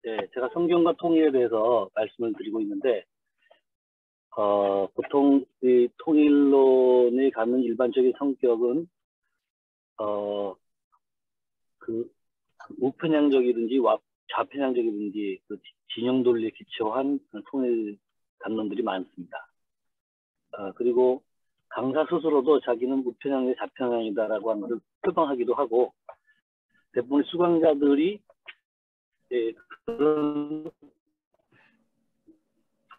네, 제가 성경과 통일에 대해서 말씀을 드리고 있는데, 보통 이 통일론이 갖는 일반적인 성격은, 그 우편향적이든지 좌편향적이든지 그 진영 논리에 기초한 통일 담론들이 많습니다. 그리고 강사 스스로도 자기는 우편향이 좌편향이다라고 하는 것을 표방하기도 하고, 대부분의 수강자들이 그런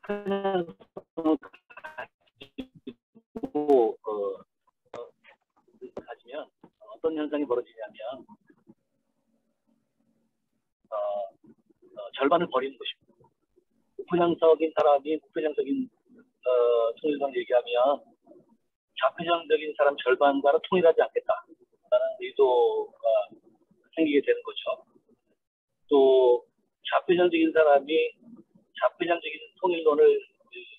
편향성을 가지고 가지면 어떤 현상이 벌어지냐면 절반을 버리는 것입니다. 우편향적인 사람이 우편향적인 통일성 얘기하면 좌편향적인 사람 절반과는 통일하지 않겠다라는 의도가 생기게 되는 거죠. 또 좌편향적인 사람이 좌편향적인 통일론을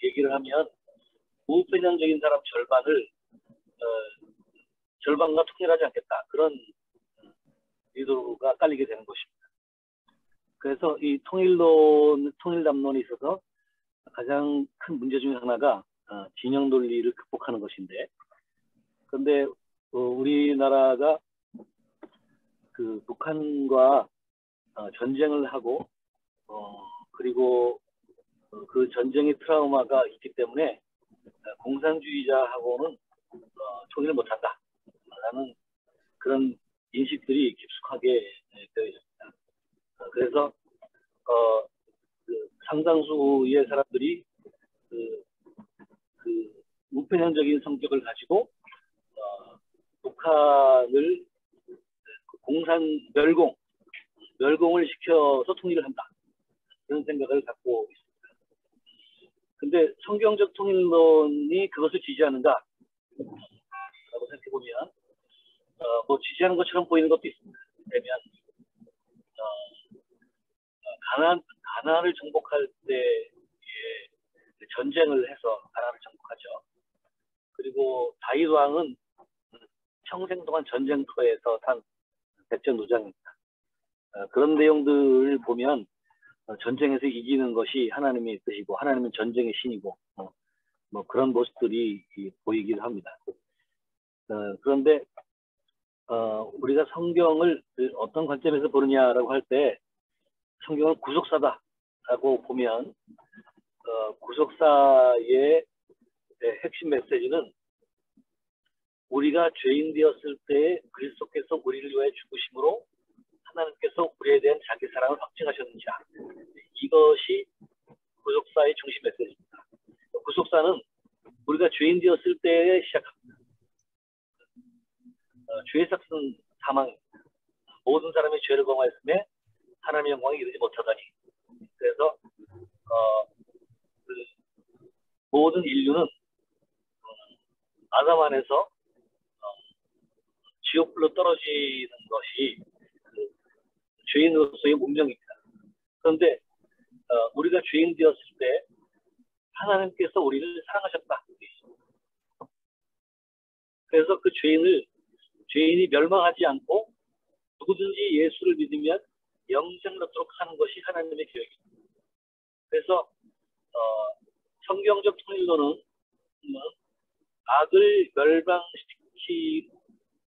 얘기를 하면 우편향적인 사람 절반을 절반과 통일하지 않겠다, 그런 의도가 깔리게 되는 것입니다. 그래서 이 통일 담론에 있어서 가장 큰 문제 중에 하나가 진영 논리를 극복하는 것인데, 그런데 우리나라가 그 북한과 전쟁을 하고 그리고 그 전쟁의 트라우마가 있기 때문에 공산주의자하고는 통일을 못한다라는 그런 인식들이 깊숙하게 되어 있습니다. 그래서 그 상당수의 사람들이 그 우편향적인 성격을 가지고 북한을 공산 멸공을 시켜서 통일을 한다, 그런 생각을 갖고 있습니다. 근데 성경적 통일론이 그것을 지지하는가 라고 생각해 보면 뭐 지지하는 것처럼 보이는 것도 있습니다. 왜냐하면 가나안을 정복할 때 전쟁을 해서 가나안을 정복하죠. 그리고 다윗 왕은 평생 동안 전쟁터에서 산 백전노장입니다. 그런 내용들을 보면 전쟁에서 이기는 것이 하나님의 뜻이고 하나님은 전쟁의 신이고 뭐 그런 모습들이 보이기도 합니다. 그런데 우리가 성경을 어떤 관점에서 보느냐라고 할 때 성경은 구속사다라고 보면 구속사의 핵심 메시지는 우리가 죄인 되었을 때 그리스도께서 우리를 위하여 죽으심으로 하나님께서 우리에 대한 자기 사랑을 확증하셨느니라, 이것이 구속사의 중심 메시지입니다. 구속사는 우리가 죄인 되었을 때 시작합니다. 죄의 삭은 사망입니다. 모든 사람이 죄를 범하였음에 하나님의 영광에 이르지 못하다니. 그래서 모든 인류는 아담 안에서 지옥불로 떨어지는 것이 죄인으로서의 운명입니다. 그런데 우리가 죄인 되었을 때 하나님께서 우리를 사랑하셨다. 그래서 그 죄인이 멸망하지 않고 누구든지 예수를 믿으면 영생을 얻도록 하는 것이 하나님의 계획입니다. 그래서 성경적 통일론은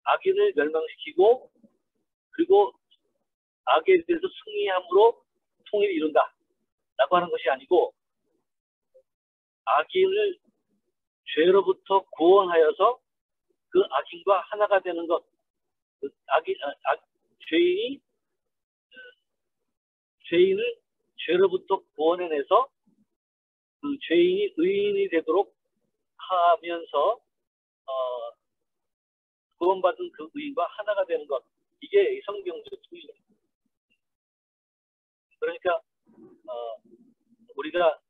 악인을 멸망시키고 그리고 악에 대해서 승리함으로 통일을 이룬다 라고 하는 것이 아니고, 악인을 죄로부터 구원하여서 그 악인과 하나가 되는 것, 죄인을 죄로부터 구원해내서 그 죄인이 의인이 되도록 하면서 구원받은 그 의인과 하나가 되는 것, 이게 성경적 통일입니다. 그러니까 우리가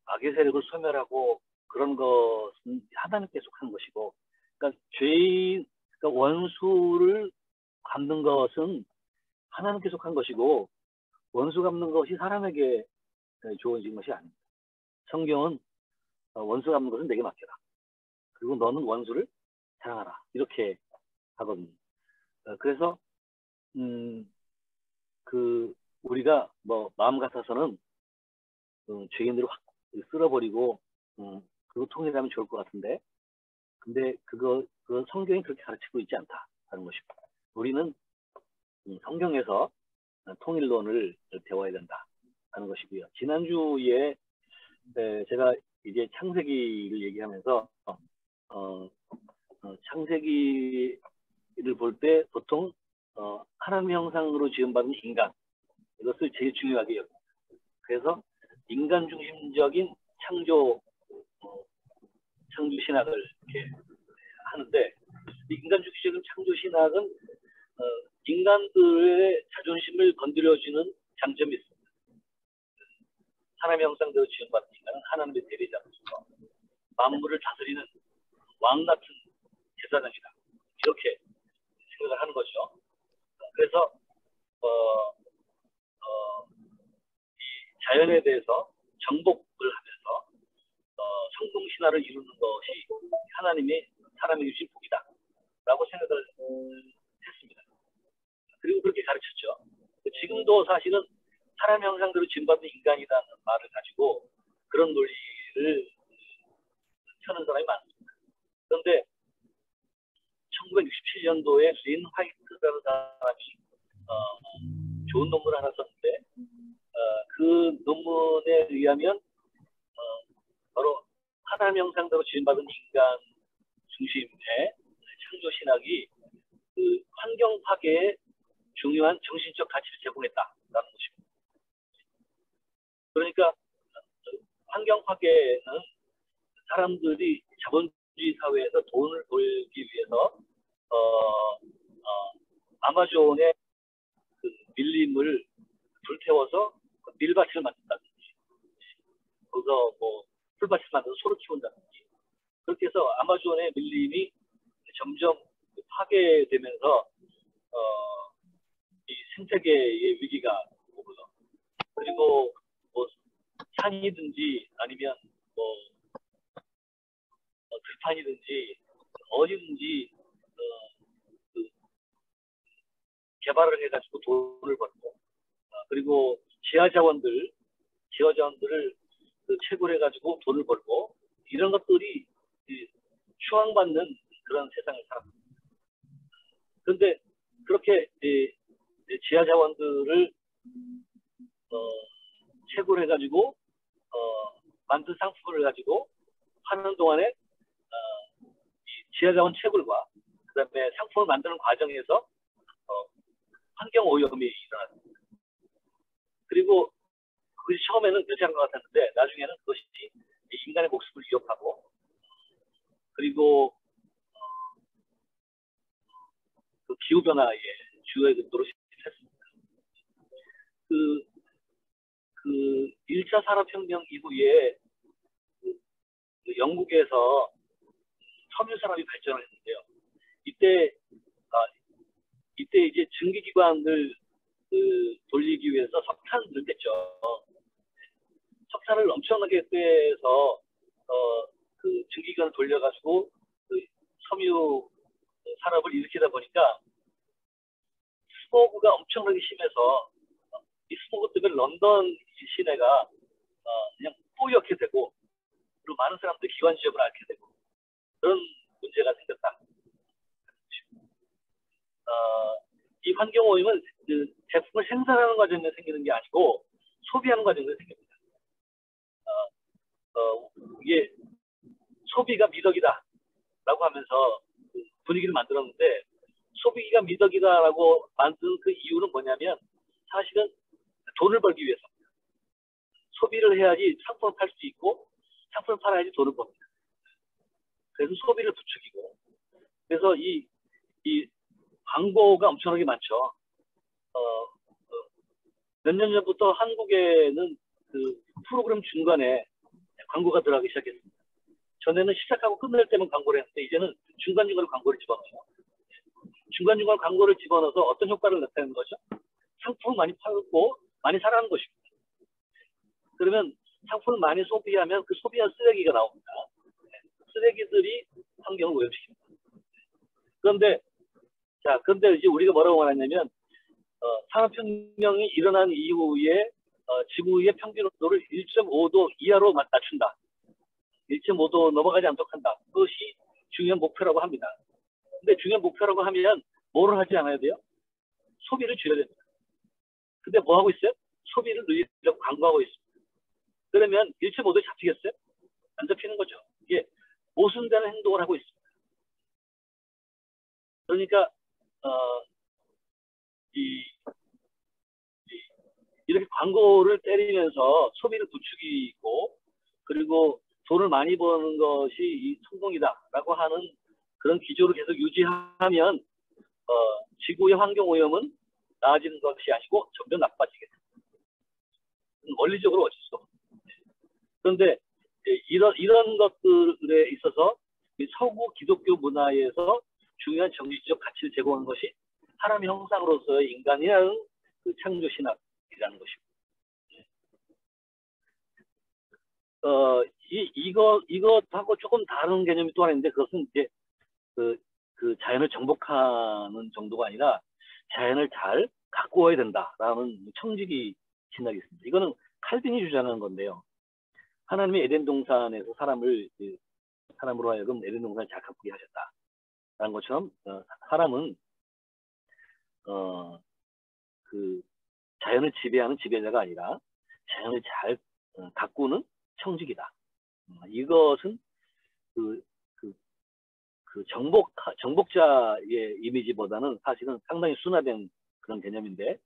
악의 세력을 소멸하고 그런 것은 하나님께 속한 것이고, 그러니까 그러니까 원수를 갚는 것은 하나님께 속한 것이고, 원수 갚는 것이 사람에게 주어진 것이 아닙니다. 성경은 원수 갚는 것은 내게 맡겨라, 그리고 너는 원수를 사랑하라, 이렇게 하거든요. 그래서 음, 우리가 뭐 마음 같아서는 죄인들을 확 쓸어버리고 그거 통일하면 좋을 것 같은데, 근데 그 성경이 그렇게 가르치고 있지 않다는 것입니다. 우리는 성경에서 통일론을 배워야 된다 하는 것이고요. 지난주에 제가 이제 창세기를 얘기하면서 창세기를 볼 때 보통 하나님 형상으로 지음받은 인간, 이것을 제일 중요하게 여깁니다. 그래서 인간 중심적인 창조 신학을 이렇게 하는데, 인간 중심적인 창조 신학은 인간들의 자존심을 건드려주는 장점이 있습니다. 하나님의 형상대로 지음받은 인간은 하나님의 대리자로서 만물을 다스리는 왕 같은 제사장이다, 이렇게 생각을 하는 거죠. 그래서 이 자연에 대해서 정복을 하면서 성공 신화를 이루는 것이 하나님의 사람에게 주신 복이다라고 생각을 했습니다. 그리고 그렇게 가르쳤죠. 지금도 사실은 사람 형상대로 지음받은 인간이라는 말을 가지고 그런 논리를 펴는 사람이 많습니다. 그런데 1967년도에 린 화이트라는 사람이 좋은 논문을 하나 썼는데, 그 논문에 의하면 바로 하나님 형상대로 지음받은 인간 중심의 창조 신학이 그 환경 파괴에 중요한 정신적 가치를 제공했다라는 것입니다. 그러니까 환경 파괴는 사람들이 자본주의 사회에서 돈을 벌기 위해서 아마존의 그 밀림을 불태워서 밀밭을 만든다든지, 거기서 뭐 풀밭을 만들어서 소를 키운다든지, 그렇게 해서 아마존의 밀림이 점점 파괴되면서 이 생태계의 위기가 오고요. 그리고 뭐 산이든지 아니면 뭐 들판이든지 어디든지 그 개발을 해가지고 돈을 벌고, 그리고 지하 자원들을 채굴 해가지고 돈을 벌고, 이런 것들이 추앙받는 그런 세상을 살았습니다. 그런데 그렇게 지하 자원들을 채굴해가지고 만든 상품을 가지고 하는 동안에 이 지하 자원 채굴과 그다음에 상품을 만드는 과정에서 환경 오염이 일어났습니다. 그리고 그것이 처음에는 괜찮은 것 같았는데 나중에는 그것이 인간의 목숨을 위협하고, 그리고 그 기후 변화의 주요의 근도로 했습니다. 그 1차 산업혁명 이후에 그 영국에서 섬유 산업이 발전을 했는데요. 이때 이제 증기기관을 돌리기 위해서 석탄을 뺐죠. 석탄을 엄청나게 빼서 그 증기기관을 돌려가지고 그 섬유 산업을 일으키다 보니까 스모그가 엄청나게 심해서 이 스모그 때문에 런던 시내가 그냥 뿌옇게 되고, 그리고 많은 사람들이 기관지역을 앓게 되고 그런 문제가 생겼다. 이 환경오염은 그 제품을 생산하는 과정에 생기는 게 아니고 소비하는 과정에 생깁니다. 이게 소비가 미덕이다라고 하면서 분위기를 만들었는데, 소비가 미덕이다라고 만든 그 이유는 뭐냐면 사실은 돈을 벌기 위해서입니다. 소비를 해야지 상품을 팔 수 있고 상품을 팔아야지 돈을 법니다. 그래서 소비를 부추기고, 그래서 이 광고가 엄청나게 많죠. 몇 년 전부터 한국에는 그 프로그램 중간에 광고가 들어가기 시작했습니다. 전에는 시작하고 끝낼 때만 광고를 했는데 이제는 중간중간에 광고를 집어넣어요. 중간중간 광고를 집어넣어서 어떤 효과를 나타내는 거죠? 상품을 많이 팔고 많이 사라는 것입니다. 그러면 상품을 많이 소비하면 그 소비한 쓰레기가 나옵니다. 쓰레기들이 환경을 오염시킵니다. 그런데 이제 우리가 뭐라고 말하냐면 산업혁명이 일어난 이후에 지구의 평균 온도를 1.5도 이하로 낮춘다. 1.5도 넘어가지 않도록 한다. 그것이 중요한 목표라고 합니다. 근데 중요한 목표라고 하면 뭐를 하지 않아야 돼요? 소비를 줄여야 됩니다. 근데 뭐 하고 있어요? 소비를 늘리려고 광고하고 있습니다. 그러면 1.5도 잡히겠어요? 안 잡히는 거죠. 이게 모순되는 행동을 하고 있습니다. 그러니까 이렇게 광고를 때리면서 소비를 부추기고 그리고 돈을 많이 버는 것이 이 성공이다라고 하는 그런 기조를 계속 유지하면 지구의 환경 오염은 나아지는 것이 아니고 점점 나빠지게 됩니다. 원리적으로 어쩔 수 없습니다. 그런데 이런 것들에 있어서 서구 기독교 문화에서 중요한 정치적 가치를 제공하는 것이 하나님의 형상으로서의 인간이라는 그 창조 신학이라는 것입니다. 이것하고 조금 다른 개념이 또 하나 있는데 그것은 이제 그 자연을 정복하는 정도가 아니라 자연을 잘 가꾸어야 된다라는 청지기 신학이 있습니다. 이거는 칼빈이 주장하는 건데요. 하나님의 에덴 동산에서 사람으로 하여금 에덴 동산을 잘 가꾸게 하셨다라는 것처럼 사람은 그 자연을 지배하는 지배자가 아니라 자연을 잘 가꾸는 청지기다. 이것은 그 정복자의 이미지보다는 사실은 상당히 순화된 그런 개념인데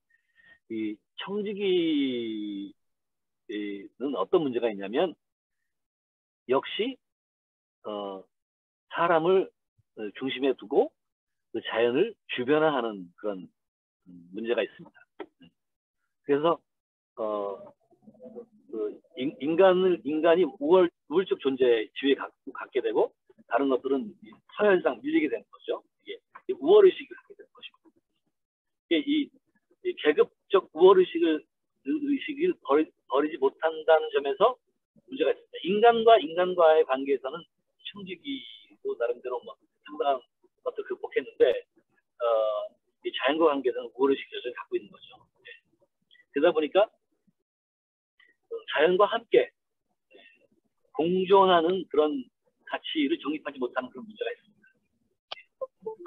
이 청지기는 어떤 문제가 있냐면 역시 사람을 중심에 두고 그 자연을 주변화하는 그런 문제가 있습니다. 그래서 인간이 우월적 존재의 지위에 갖게 되고 다른 것들은 서열상 밀리게 되는 거죠. 이게 우월의식을 갖게 되는 것이고 이 계급적 우월의식을 버리지 못한다는 점에서 문제가 있습니다. 인간과 인간과의 관계에서는 청지기도 나름대로 뭐 상당한 것을 극복했는데 이 자연과 관계에서는 우월의식을 여전히 갖고 있는 거죠. 그러다 보니까 자연과 함께 공존하는 그런 가치를 정립하지 못하는 그런 문제가 있습니다.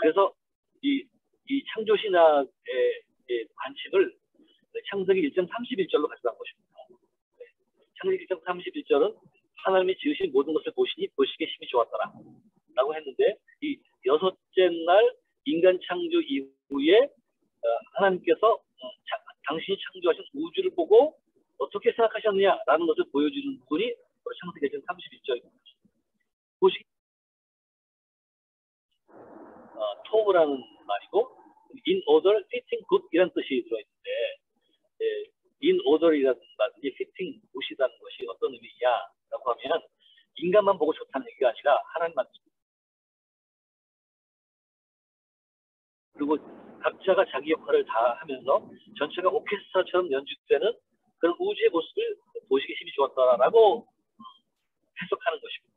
그래서 이 창조신학의 관심을 창세기 1장 31절로 가져간 것입니다. 창세기 1장 31절은 하나님이 지으신 모든 것을 보시니 보시기에 심히 좋았더라 라고 했는데 이 여섯째 날 인간 창조 이후에 하나님께서 당신이 창조하신 우주를 보고 어떻게 생각하셨느냐라는 것을 보여주는 부분이 창세기 1장 31절입니다. 보시기 토브라는 말이고 in order, fitting, good 이라는 뜻이 들어있는데 in order이라는 말이 fitting, good이라는 것이 어떤 의미냐라고 하면 인간만 보고 좋다는 얘기가 아니라 하나님만 그리고 각자가 자기 역할을 다 하면서 전체가 오케스트라처럼 연주되는 그런 우주의 모습을 보시기 심히 좋았다라고 해석하는 것입니다.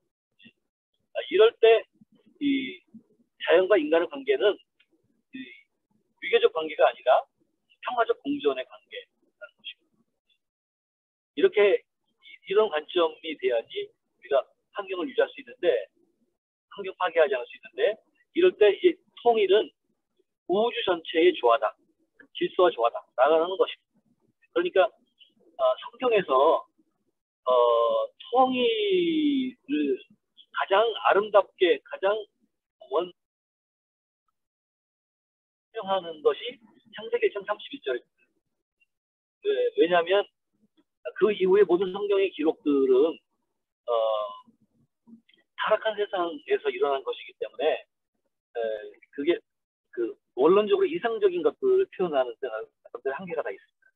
이럴 때 이 자연과 인간의 관계는 위계적 관계가 아니라 평화적 공존의 관계라는 것입니다. 이렇게 이런 관점이 돼야지 우리가 환경을 유지할 수 있는데 환경 파괴하지 않을 수 있는데 이럴 때 이 통일은 우주 전체의 조화다, 질서와 조화다 나가는 것입니다. 그러니까 성경에서 통일을 가장 아름답게 가장 설명하는 것이 창세기 1장 31절입니다. 왜냐하면 그 이후의 모든 성경의 기록들은 타락한 세상에서 일어난 것이기 때문에 그게 원론적으로 이상적인 것들을 표현하는 것들의 한계가 다 있습니다.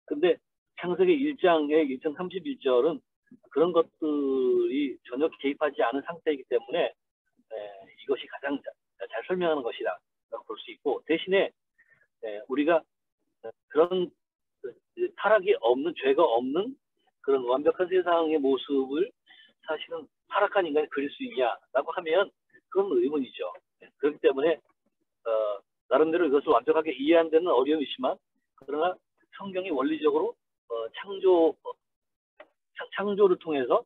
근데 창세기 1장의 1장 31절은 그런 것들이 전혀 개입하지 않은 상태이기 때문에 이것이 가장 잘 설명하는 것이라고 볼 수 있고 대신에 우리가 그런 타락이 없는 죄가 없는 그런 완벽한 세상의 모습을 사실은 타락한 인간이 그릴 수 있냐라고 하면 그건 의문이죠. 그렇기 때문에 나름대로 이것을 완벽하게 이해하는 데는 어려움이 있지만 그러나 성경이 원리적으로 창조를 통해서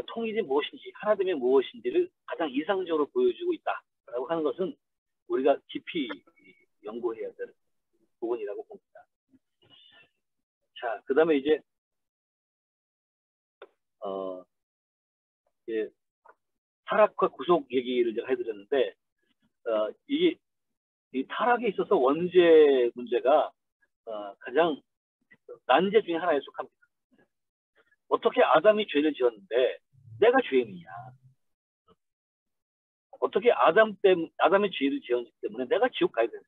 통일이 무엇인지, 하나됨이 무엇인지를 가장 이상적으로 보여주고 있다라고 하는 것은 우리가 깊이 연구해야 되는 부분이라고 봅니다. 자, 그 다음에 이제 타락과 구속 얘기를 제가 해드렸는데, 이 타락에 있어서 원죄 문제가 가장 난제 중에 하나에 속합니다. 어떻게 아담이 죄를 지었는데 내가 죄인이냐? 어떻게 아담이 죄를 지었기 때문에 내가 지옥 가야 되느냐?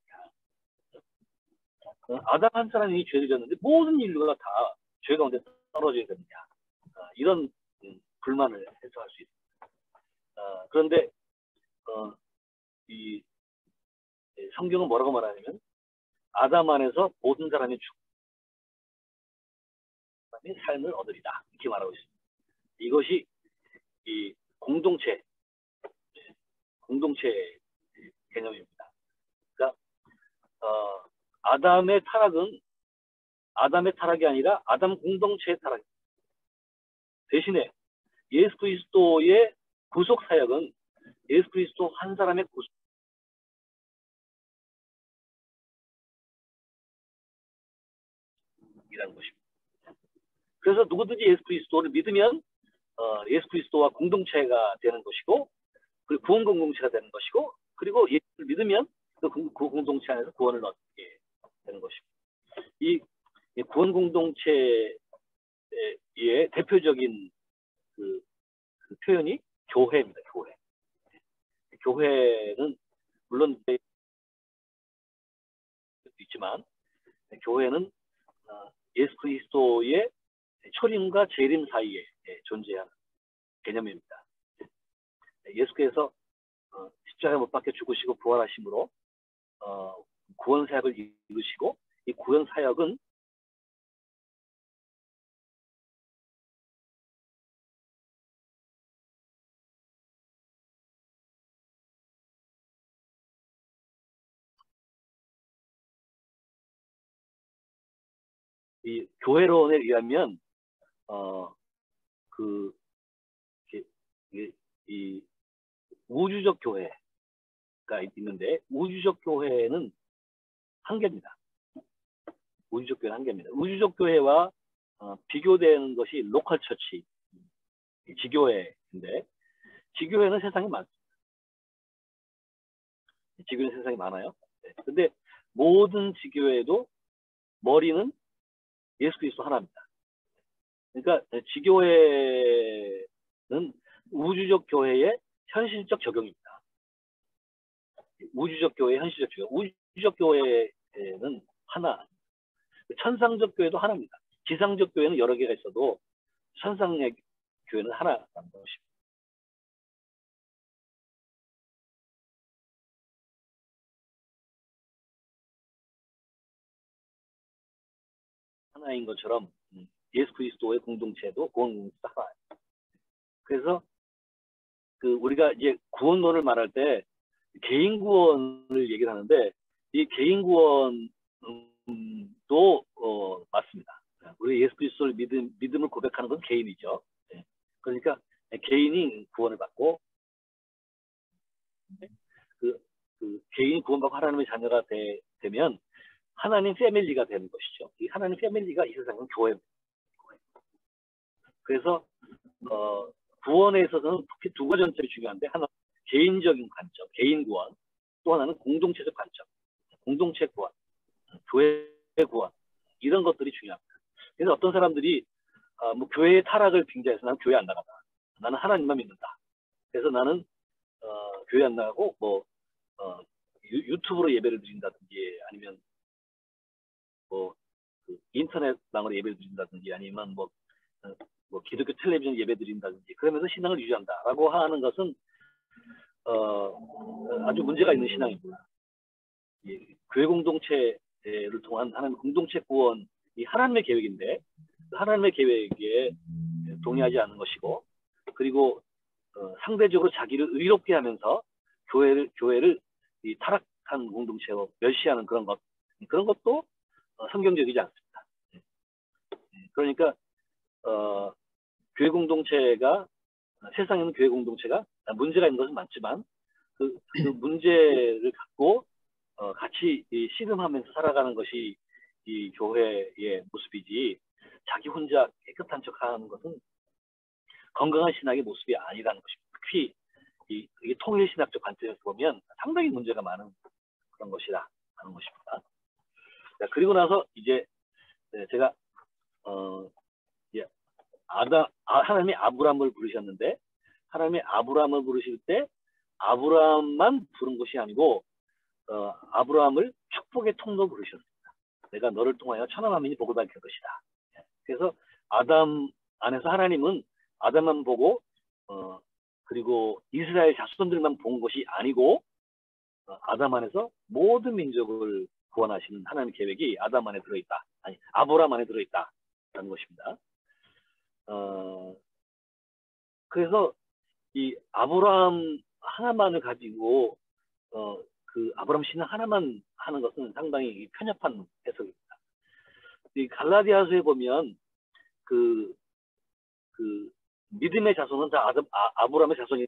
아담 한 사람이 죄를 지었는데 모든 인류가 다 죄 가운데 떨어져야 되느냐? 이런 불만을 해소할 수 있습니다. 그런데 이 성경은 뭐라고 말하냐면 아담 안에서 모든 사람이 삶을 얻으리다 이렇게 말하고 있습니다. 이것이 이 공동체 개념입니다. 그러니까 아담의 타락이 아니라 아담 공동체의 타락. 대신에 예수 그리스도의 구속 사역은 예수 그리스도 한 사람의 구속이라는 것입니다. 그래서 누구든지 예수 그리스도를 믿으면 예수 그리스도와 공동체가 되는 것이고, 그리고 구원 공동체가 되는 것이고, 그리고 예수를 믿으면 그 공동체 안에서 구원을 얻게 되는 것입니다. 이 구원 공동체의 대표적인 그 표현이 교회입니다. 교회는 물론 있지만 교회는 예수 그리스도의 초림과 재림 사이에 존재하는 개념입니다. 예수께서 십자가에 못 박혀 죽으시고 부활하심으로 구원 사역을 이루시고, 이 구원 사역은 이 교회론에 의하면 이 우주적 교회가 있는데, 우주적 교회는 한계입니다. 우주적 교회와 비교되는 것이 로컬 처치, 지교회인데, 지교회는 세상에 많습니다. 지교회는 세상에 많아요. 근데 모든 지교회도 머리는 예수 그리스도 하나입니다. 그러니까 지교회는 우주적 교회의 현실적 적용입니다. 우주적 교회는 하나. 천상적 교회도 하나입니다. 지상적 교회는 여러 개가 있어도 천상의 교회는 하나라는 것입니다. 하나인 것처럼 예수 그리스도의 공동체도 구원 공동체도 하나예요. 그래서 우리가 이제 구원론을 말할 때 개인 구원을 얘기를 하는데, 이 개인 구원도 맞습니다. 우리 예수 그리스도를 믿음을 고백하는 건 개인이죠. 그러니까 개인이 구원을 받고, 개인이 구원받고 하나님의 자녀가 되면 하나님 패밀리가 되는 것이죠. 이 하나님 패밀리가 이 세상은 교회입니다. 그래서 구원에 있어서는 특히 두 가지 관점이 중요한데, 하나는 개인적인 관점, 개인 구원, 또 하나는 공동체적 관점, 공동체 구원, 교회 구원, 이런 것들이 중요합니다. 그래서 어떤 사람들이 교회의 타락을 빙자해서 나는 교회 안 나가다, 나는 하나님만 믿는다, 그래서 나는 교회 안 나가고 유튜브로 예배를 드린다든지, 아니면 인터넷방으로 예배를 드린다든지, 아니면 기독교 텔레비전 예배 드린다든지, 그러면서 신앙을 유지한다라고 하는 것은 아주 문제가 있는 신앙입니다. 교회 공동체를 통한 하나님 공동체 구원이 하나님의 계획인데, 하나님의 계획에 동의하지 않는 것이고, 그리고 상대적으로 자기를 의롭게 하면서 교회를 이 타락한 공동체로 멸시하는 그런 것도 성경적이지 않습니다. 그러니까 교회 공동체가 세상에 있는 교회 공동체가 문제가 있는 것은 맞지만 그 문제를 갖고 같이 씨름하면서 살아가는 것이 이 교회의 모습이지 자기 혼자 깨끗한 척하는 것은 건강한 신학의 모습이 아니라는 것입니다. 특히 이게 통일 신학적 관점에서 보면 상당히 문제가 많은 그런 것이다 하는 것입니다. 자, 그리고 나서 이제 제가 하나님이 아브라함을 부르셨는데 하나님이 아브라함을 부르실 때 아브라함만 부른 것이 아니고 아브라함을 축복의 통로 부르셨습니다. 내가 너를 통하여 천하 만민이 복을 받을 것이다. 그래서 아담 안에서 하나님은 아담만 보고 그리고 이스라엘 자손들만 본 것이 아니고 아담 안에서 모든 민족을 구원하시는 하나님의 계획이 아담 안에 들어있다. 아니 아브라함 안에 들어있다라는 것입니다. 그래서 이 아브라함 하나만을 가지고 그 아브라함 신앙 하나만 하는 것은 상당히 편협한 해석입니다. 이 갈라디아서에 보면 그 믿음의 자손은 다 아브라함의 자손이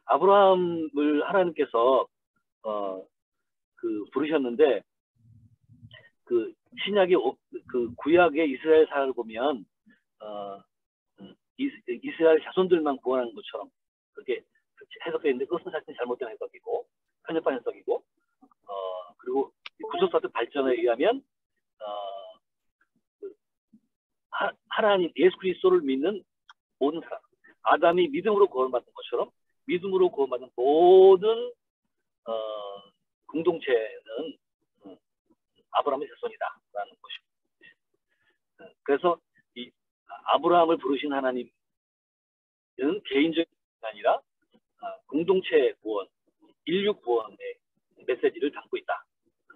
아브라함을 하나님께서 부르셨는데 그 신약의 그 구약의 이스라엘 사를 보면 이스라엘 자손들만 구원하는 것처럼 그렇게 해석되어 있는데 그것은 사실 잘못된 해석이고 편협한 해석이고 그리고 구속사적 발전에 의하면 하나님 예수 그리스도를 믿는 모든 사람 아담이 믿음으로 구원받은 것처럼 믿음으로 구원받은 모든 공동체는 아브라함의 자손이다라는 것입니다. 그래서 이 아브라함을 부르신 하나님은 개인적인 아니라 공동체 구원, 인류 구원의 메시지를 담고 있다는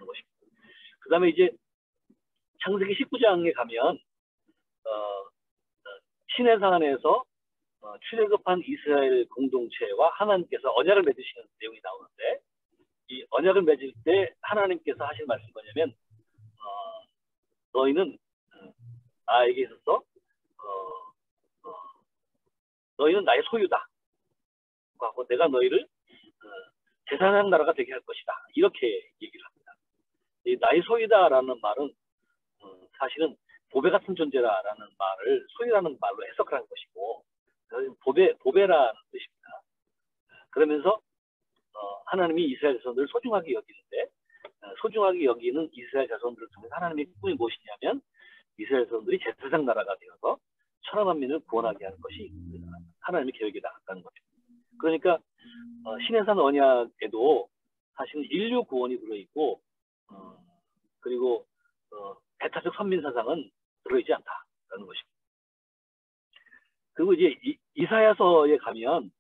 것입니다. 그 다음에 이제 창세기 19장에 가면 시내산에서 출애굽한 이스라엘 공동체와 하나님께서 언약을 맺으시는 내용이 나오는데 이 언약을 맺을 때 하나님께서 하신 말씀이 뭐냐면 너희는 나에게 있어서 너희는 나의 소유다. 하고 내가 너희를 제사장 나라가 되게 할 것이다. 이렇게 얘기를 합니다. 이 나의 소유다라는 말은 사실은 보배 같은 존재라는 말을 소유라는 말로 해석을 한 것이고 보배라는 뜻입니다. 그러면서 하나님이 이스라엘 자손들을 소중하게 여기는데 소중하게 여기는 이스라엘 자손들을 통해서 하나님의 꿈이 무엇이냐면 이스라엘 자손들이 제사장 나라가 되어서 천하 만민을 구원하게 하는 것이 하나님의 계획이다라는 거죠. 그러니까 신해산 언약에도 사실은 인류 구원이 들어있고 그리고 배타적 선민사상은 들어있지 않다라는 것입니다. 그리고 이제 이사야서에 가면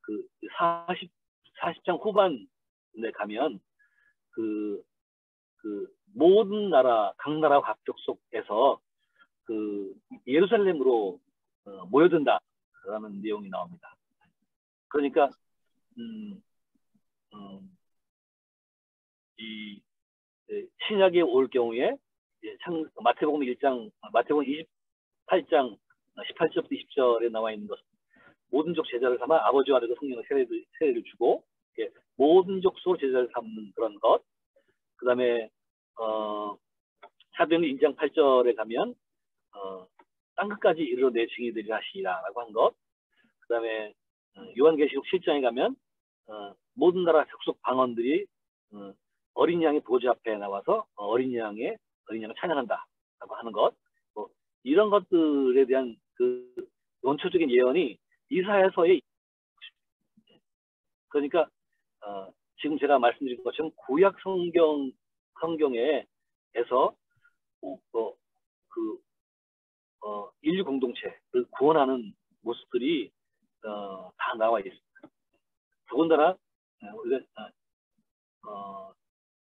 그 40장 후반에 가면 그 모든 나라 각 나라 각 족속에서 그 예루살렘으로 모여든다라는 내용이 나옵니다. 그러니까 이 신약에 올 경우에 마태복음 1장 마태복음 28장 18절부터 20절에 나와 있는 것은 모든 족 제자를 삼아 아버지와 아들과 성령의 세례를 주고 모든 족속으로 제자를 삼는 그런 것. 그 다음에 사도행전 2장 8절에 가면 땅끝까지 이르러 내 증인이 되리라 하시라라고 한 것. 그 다음에 요한계시록 7장에 가면 모든 나라 족속 방언들이 어린 양의 보좌 앞에 나와서 어린 양을 찬양한다라고 하는 것. 뭐 이런 것들에 대한 그 원초적인 예언이 이사야서에 그러니까 지금 제가 말씀드린 것처럼 구약 성경에서 인류 공동체를 구원하는 모습들이 다 나와 있습니다. 더군다나 우리가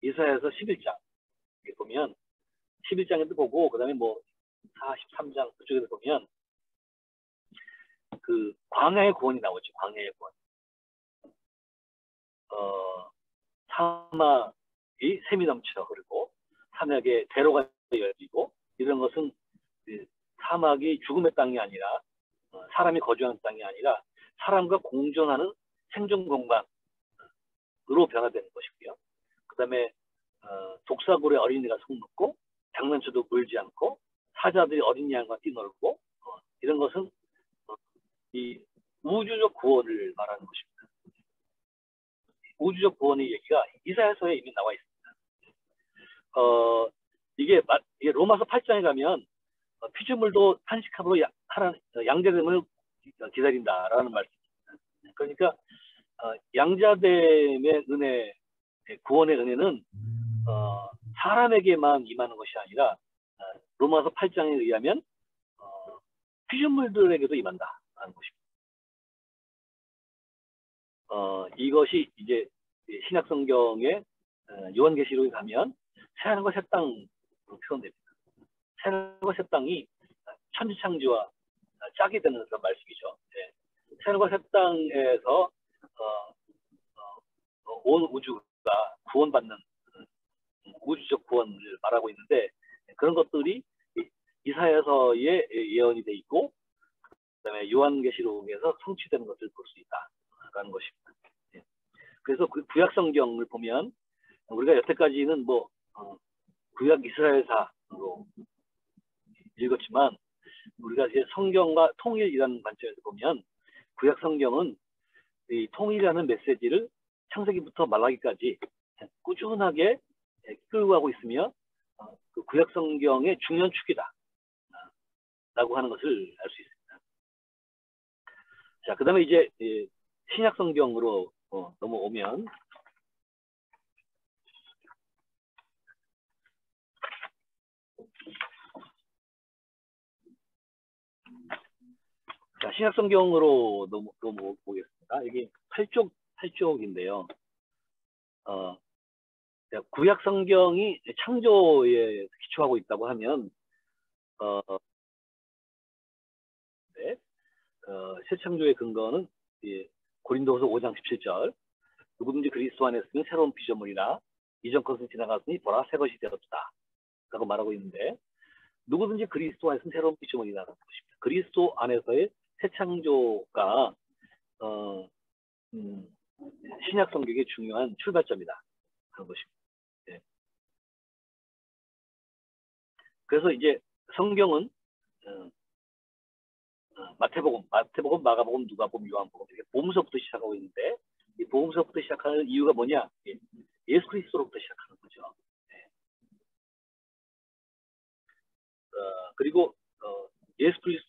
이사야서 11장에 보면 11장에도 보고 그다음에 뭐 43장 그쪽에서 보면 그 광야의 구원이 나오죠. 광야의 구원. 사막이 샘이 넘쳐 흐르고 사막에 대로가 열리고 이런 것은 그 사막이 죽음의 땅이 아니라 사람이 거주하는 땅이 아니라 사람과 공존하는 생존 공간으로 변화되는 것이고요. 그 다음에 독사골에 어린이가 속놓고 장난쳐도 울지 않고 사자들이 어린 양과 뛰놀고 이런 것은 이 우주적 구원을 말하는 것입니다. 우주적 구원의 얘기가 이사야서에 이미 나와 있습니다. 이게 로마서 8장에 가면 피조물도 탄식함으로 양자됨을 기다린다라는 말씀입니다. 그러니까 양자됨의 은혜, 구원의 은혜는 사람에게만 임하는 것이 아니라 로마서 8장에 의하면 피조물들에게도 임한다라는 것입니다. 이것이 이제 신약 성경의 요한계시록에 가면 새하늘과 새 땅으로 표현됩니다. 새하늘과 새 땅이 천지창조와 짝이 되는 그런 말씀이죠. 네. 새하늘과 새 땅에서 온 우주가 구원받는 우주적 구원을 말하고 있는데 그런 것들이 이사야서에 예언이 돼 있고 그다음에 요한계시록에서 성취되는 것을 볼 수 있다라는 것입니다. 네. 그래서 그 구약 성경을 보면 우리가 여태까지는 구약 이스라엘사로 읽었지만 우리가 이제 성경과 통일이라는 관점에서 보면 구약 성경은 이 통일이라는 메시지를 창세기부터 말라기까지 꾸준하게 끌고 가고 있으며 그 구약 성경의 중요한 축이다 라고 하는 것을 알 수 있습니다. 자, 그 다음에 이제 신약 성경으로 넘어오면 자, 신약 성경으로 넘어보겠습니다. 이게 8쪽인데요. 구약 성경이 창조에 기초하고 있다고 하면 네, 새 창조의 근거는 고린도후서 5장 17절 누구든지 그리스도 안에 있으면 새로운 피조물이라 이전 것은 지나갔으니 보라 새 것이 되었다 라고 말하고 있는데 누구든지 그리스도 안에 있으면 새로운 피조물이라는 것입니다. 그리스도 안에서의 새 창조가 신약 성경의 중요한 출발점이다 하는 것입니다. 네. 그래서 이제 성경은 마태복음, 마가복음, 누가복음, 요한복음 이렇게 복음서부터 시작하고 있는데 이 복음서부터 시작하는 이유가 뭐냐? 예수 그리스도로부터 시작하는 거죠. 네. 그리고 예수 그리스도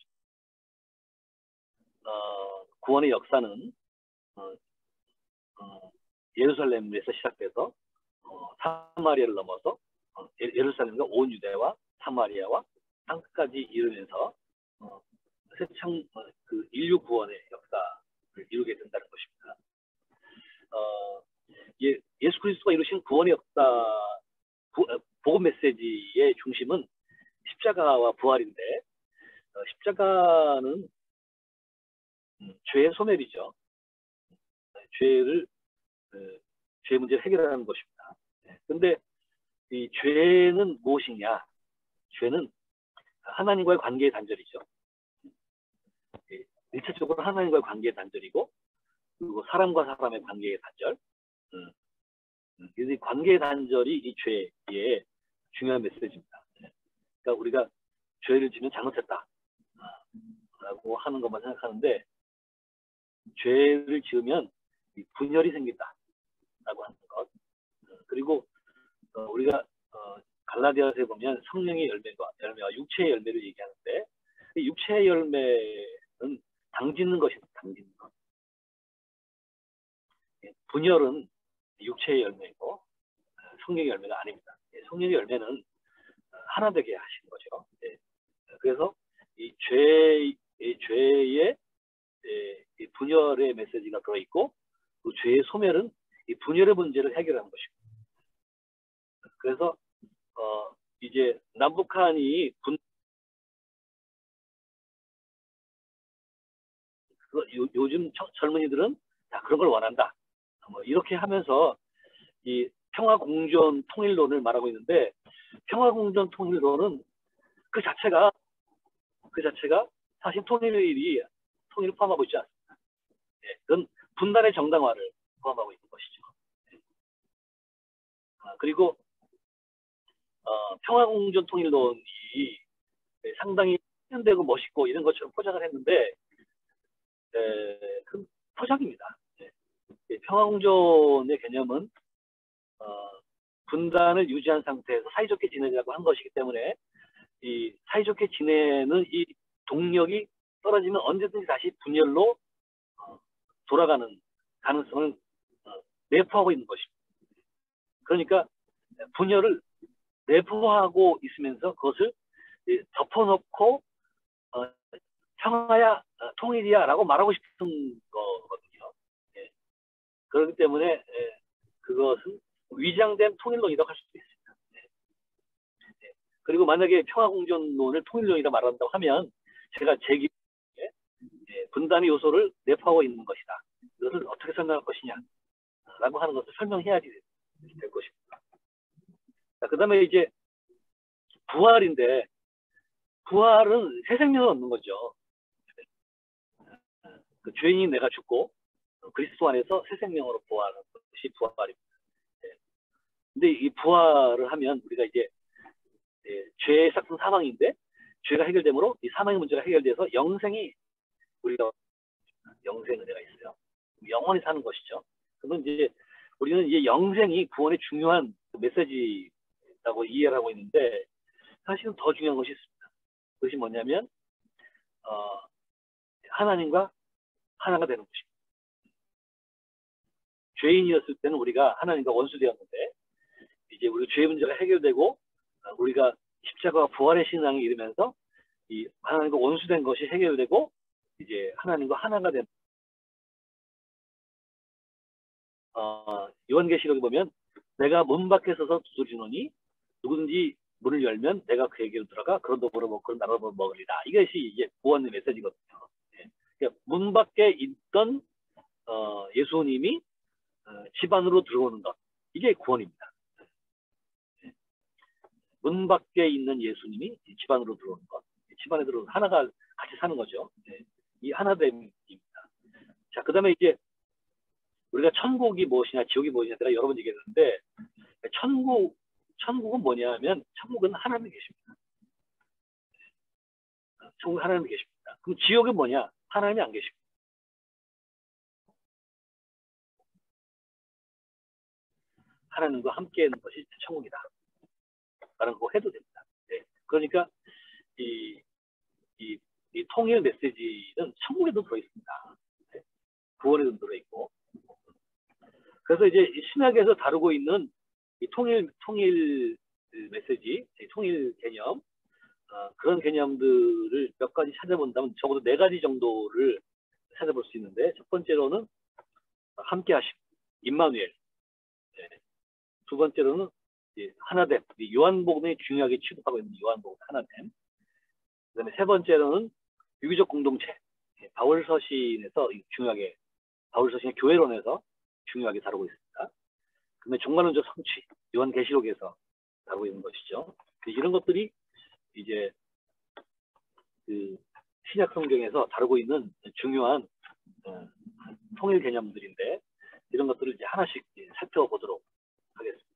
구원의 역사는 예루살렘에서 시작돼서 사마리아를 넘어서 예루살렘과 온 유대와 사마리아와 땅끝까지 이르면서 그 인류 구원의 역사를 이루게 된다는 것입니다. 예수 그리스도가 이루신 구원의 역사, 복음 메시지의 중심은 십자가와 부활인데 십자가는 죄의 소멸이죠. 죄 문제를 해결하는 것입니다. 그런데 이 죄는 무엇이냐? 죄는 하나님과의 관계의 단절이죠. 1차적으로 하나님과의 관계의 단절이고 그리고 사람과 사람의 관계의 단절. 이 관계의 단절이 이 죄의 중요한 메시지입니다. 그러니까 우리가 죄를 지면 잘못했다 라고 하는 것만 생각하는데 죄를 지으면 분열이 생긴다 라고 하는 것. 그리고 우리가 갈라디아서에 보면 성령의 열매와 육체의 열매를 얘기하는데 육체의 열매는 당짓는 것입니다. 당짓는 것. 분열은 육체의 열매이고 성령의 열매가 아닙니다. 성령의 열매는 하나 되게 하시는 거죠. 그래서 이 죄의 분열의 메시지가 들어있고 그 죄의 소멸은 이 분열의 문제를 해결하는 것입니다. 그래서 이제 남북한이 요즘 젊은이들은 다 그런 걸 원한다. 뭐 이렇게 하면서 이 평화공존 통일론을 말하고 있는데, 평화공존 통일론은 그 자체가 사실 통일을 포함하고 있지 않습니다. 예, 그건 분단의 정당화를 포함하고 있는 것이죠. 그리고 평화공존 통일론이 상당히 세련되고 멋있고 이런 것처럼 포장을 했는데, 그 포장입니다. 평화공존의 개념은 분단을 유지한 상태에서 사이좋게 지내자고 한 것이기 때문에, 이 사이좋게 지내는 이 동력이 떨어지면 언제든지 다시 분열로 돌아가는 가능성을 내포하고 있는 것입니다. 그러니까 분열을 내포하고 있으면서 그것을 덮어놓고 평화야, 통일이야 라고 말하고 싶은 거거든요. 예. 그렇기 때문에 그것은 위장된 통일론이라고 할 수도 있습니다. 예. 그리고 만약에 평화공존론을 통일론이라 말한다고 하면, 제가 분단의 요소를 내포하고 있는 것이다. 이것을 어떻게 설명할 것이냐 라고 하는 것을 설명해야지 될 것입니다. 그 다음에 이제 부활인데, 부활은 새 생명을 얻는 거죠. 그 죄인이 내가 죽고 그리스도 안에서 새 생명으로 부활하는 것이 부활입니다. 근데 이 부활을 하면 우리가 이제 죄의 삭은 사망인데, 죄가 해결되므로 이 사망의 문제가 해결돼서 우리가 영생 은혜가 있어요. 영원히 사는 것이죠. 그러면 이제 우리는 이제 영생이 구원의 중요한 메시지라고 이해를 하고 있는데, 사실은 더 중요한 것이 있습니다. 그것이 뭐냐면 하나님과 하나가 되는 것입니다. 죄인이었을 때는 우리가 하나님과 원수되었는데, 이제 우리 죄의 문제가 해결되고 우리가 십자가와 부활의 신앙에 이르면서 이 하나님과 원수된 것이 해결되고 이제 하나님과 하나가 된 요한계시록에 보면, 내가 문 밖에 서서 두드리노니 누구든지 문을 열면 내가 그에게로 들어가 그런 도보로 먹고 나로 먹으리라. 이것이 이제 구원의 메시지거든요. 그러니까 문 밖에 있던 예수님이 집 안으로 들어오는 것, 이게 구원입니다. 문 밖에 있는 예수님이 집 안으로 들어오는 것, 집 안에 들어오는 하나가 같이 사는 거죠. 이 하나됨입니다. 자, 그 다음에 이제 우리가 천국이 무엇이냐 지옥이 무엇이냐 제가 여러 번 얘기했는데, 천국은 뭐냐 하면, 천국은 하나님이 계십니다. 천국은 하나님이 계십니다. 그럼 지옥은 뭐냐? 하나님이 안 계십니다. 하나님과 함께 있는 것이 천국이다 라는 거 해도 됩니다. 네. 그러니까 이 통일 메시지는 천국에도 들어있습니다. 네. 구원에도 들어있고. 그래서 이제 신학에서 다루고 있는 이 통일 메시지, 통일 개념, 그런 개념들을 몇 가지 찾아본다면 적어도 4가지 정도를 찾아볼 수 있는데, 첫 번째로는 함께 하심, 임마누엘. 네. 두 번째로는 하나됨, 요한복음에 중요하게 취급하고 있는 요한복음 하나됨. 그다음에 세 번째로는 유기적 공동체, 바울서신에서 중요하게, 바울서신의 교회론에서 중요하게 다루고 있습니다. 그다음에 종말론적 성취, 요한계시록에서 다루고 있는 것이죠. 이런 것들이 이제 그 신약 성경에서 다루고 있는 중요한 통일 개념들인데, 이런 것들을 이제 하나씩 살펴보도록 하겠습니다.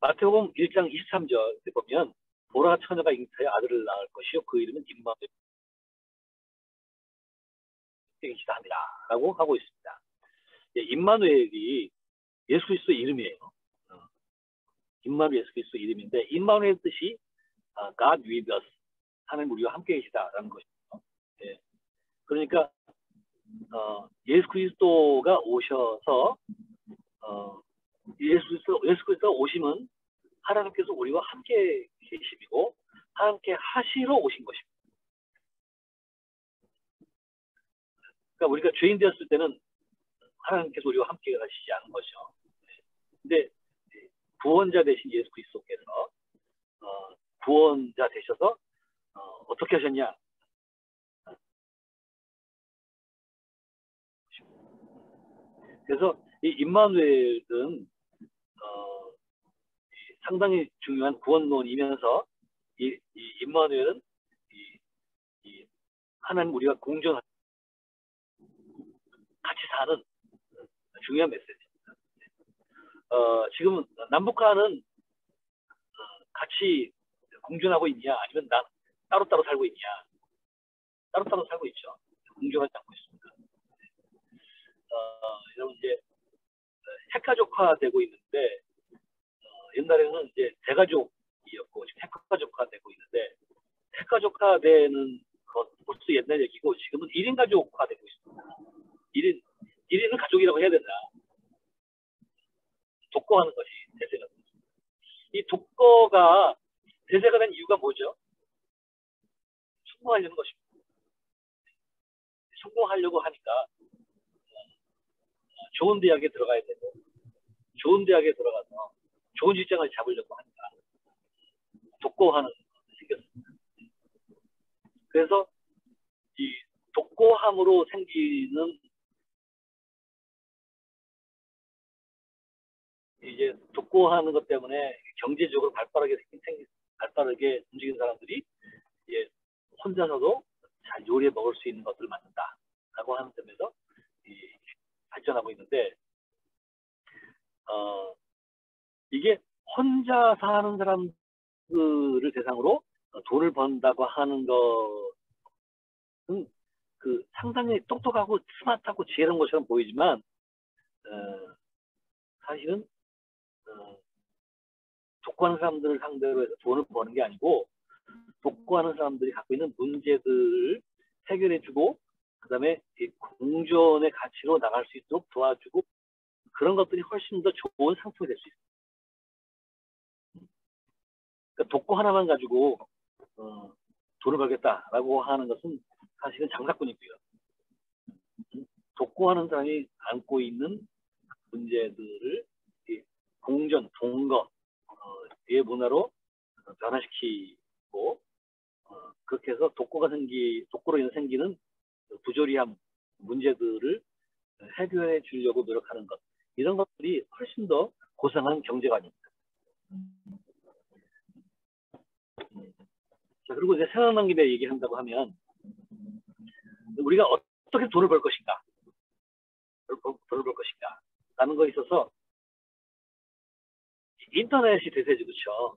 마태복음 1장 23절에 보면, 보라 처녀가 잉타여 아들을 낳을 것이요 그 이름은 임마누엘 이시다 함이라 라고 하고 있습니다. 임마누엘이 예수 그리스도의 이름이에요. 임마누엘 예수 그리스도의 이름인데, 임마누엘 뜻이 God with us, 하나님 우리와 함께 계시다라는 것이죠. 예. 그러니까 예수 그리스도가 오셔서 예수 그리스도가 오심은 하나님께서 우리와 함께 계심이고 함께 하시러 오신 것입니다. 그러니까 우리가 죄인 되었을 때는 하나님께서 우리와 함께 하시지 않은 것이죠. 근데 구원자 되신 예수 그리스도께서 구원자 되셔서 어떻게 하셨냐? 그래서 이 임마누엘은 상당히 중요한 구원론이면서 이 임마누엘은 이 하나님 우리가 공존 같이 사는 중요한 메시지입니다. 지금 남북한은 같이 공존하고 있냐, 아니면 따로따로 살고 있냐? 따로따로 살고 있죠. 공존하지 않고 있습니다. 여러분 이제 핵가족화되고 있는데 옛날에는 이제 대가족이었고 지금 핵가족화되고 있는데 핵가족화되는 것 벌써 옛날 얘기고 지금은 1인 가족화되고 있습니다. 1인은 가족이라고 해야 된다. 독거하는 것이 대세가 됩니다. 이 독거가 대세가 된 이유가 뭐죠? 성공하려는 것입니다. 성공하려고 하니까 좋은 대학에 들어가야 되고 좋은 대학에 들어가서 좋은 직장을 잡으려고 하니까 독거하는 것이 생겼습니다. 그래서 이 독거함으로 생기는 이제 독거하는 것 때문에 경제적으로 발빠르게 움직이는 사람들이 이제 혼자서도 잘 요리해 먹을 수 있는 것들을 만든다라고 하는 점에서 발전하고 있는데 이게 혼자 사는 사람들을 대상으로 돈을 번다고 하는 것은 상당히 똑똑하고 스마트하고 지혜로운 것처럼 보이지만 사실은 독거하는 사람들을 상대로 해서 돈을 버는 게 아니고 독거하는 사람들이 갖고 있는 문제들을 해결해주고 그다음에 공존의 가치로 나갈 수 있도록 도와주고 그런 것들이 훨씬 더 좋은 상품이 될 수 있습니다. 그러니까 독거 하나만 가지고 돈을 벌겠다라고 하는 것은 사실은 장사꾼이고요. 독거하는 사람이 안고 있는 문제들을 공존, 동거, 의 문화로 변화시키고 그렇게 해서 독거로 인해 생기는 부조리함 문제들을 해결해 주려고 노력하는 것 이런 것들이 훨씬 더 고상한 경제관입니다. 자, 그리고 이제 생각난 김에 얘기한다고 하면 우리가 어떻게 돈을 벌 것인가 라는 거에 있어서 인터넷이 대세죠. 그렇죠?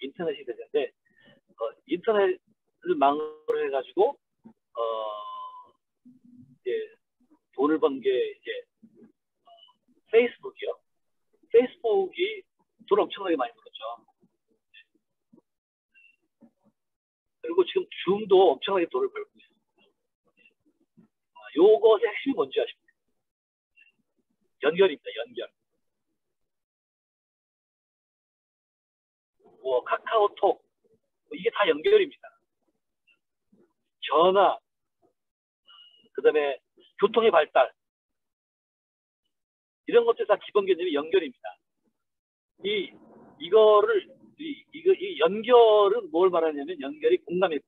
인터넷이 대세인데 인터넷을 망으로 해가지고 이제 돈을 번 게 이제 페이스북이요. 페이스북이 돈 엄청나게 많이 벌었죠. 그리고 지금 줌도 엄청나게 돈을 벌고 있습니다. 요것의 핵심이 뭔지 아십니까? 연결입니다. 연결. 뭐 카카오톡 이게 다 연결입니다. 전화, 그다음에 교통의 발달 이런 것들 다 기본 개념이 연결입니다. 이 연결은 뭘 말하냐면 연결이 공감이에요.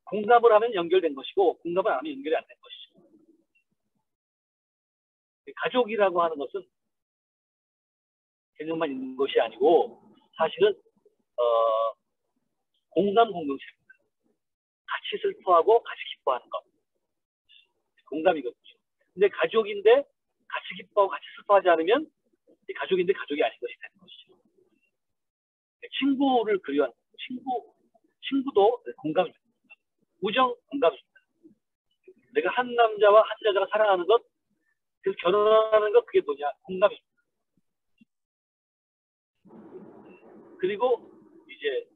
공감을 하면 연결된 것이고 공감을 안 하면 연결이 안 된 것이죠. 가족이라고 하는 것은 개념만 있는 것이 아니고 사실은 공감 공동체입니다. 같이 슬퍼하고 같이 기뻐하는 것. 공감이거든요. 근데 가족인데 같이 기뻐하고 같이 슬퍼하지 않으면 가족인데 가족이 아닌 것이 되는 것이죠. 친구를 그리워하는 친구도 공감입니다. 우정 공감입니다. 내가 한 남자와 한 여자가 사랑하는 것, 그래서 결혼하는 것 그게 뭐냐? 공감입니다. 그리고 이제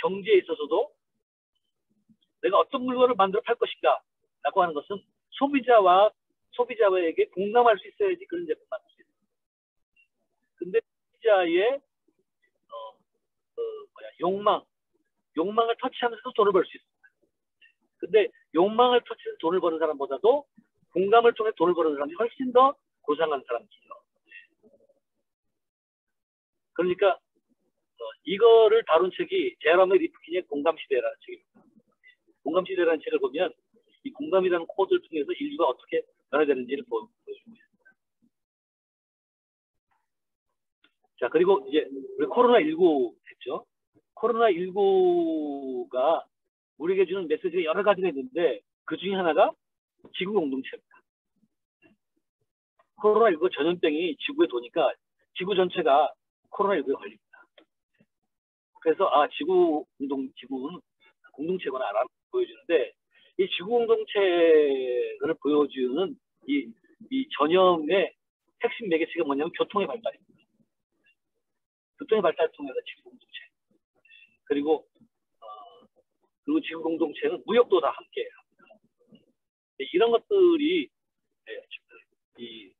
경제에 있어서도 내가 어떤 물건을 만들어 팔 것인가 라고 하는 것은 소비자에게 공감할 수 있어야지 그런 제품 만들 수 있어요. 근데 소비자의 욕망을 터치하면서도 돈을 벌 수 있습니다. 근데 욕망을 터치해서 돈을 버는 사람보다도 공감을 통해 돈을 버는 사람이 훨씬 더 고상한 사람이죠. 그러니까 이거를 다룬 책이 제러미 리프킨의 공감시대라는 책입니다. 공감시대라는 책을 보면 이 공감이라는 코드를 통해서 인류가 어떻게 변화되는지를 보여주고 있습니다. 자, 그리고 이제 우리 코로나19 했죠. 코로나19가 우리에게 주는 메시지가 여러 가지가 있는데 그 중에 하나가 지구 공동체입니다. 코로나19 전염병이 지구에 도니까 지구 전체가 코로나19에 걸립니다. 그래서 지구는 공동체구나라고 보여주는데 이 지구 공동체를 보여주는 이 전염의 핵심 매개체가 뭐냐면 교통의 발달입니다. 교통의 발달을 통해서 지구 공동체 그리고 지구 공동체는 무역도 다 함께 합니다. 이런 것들이 이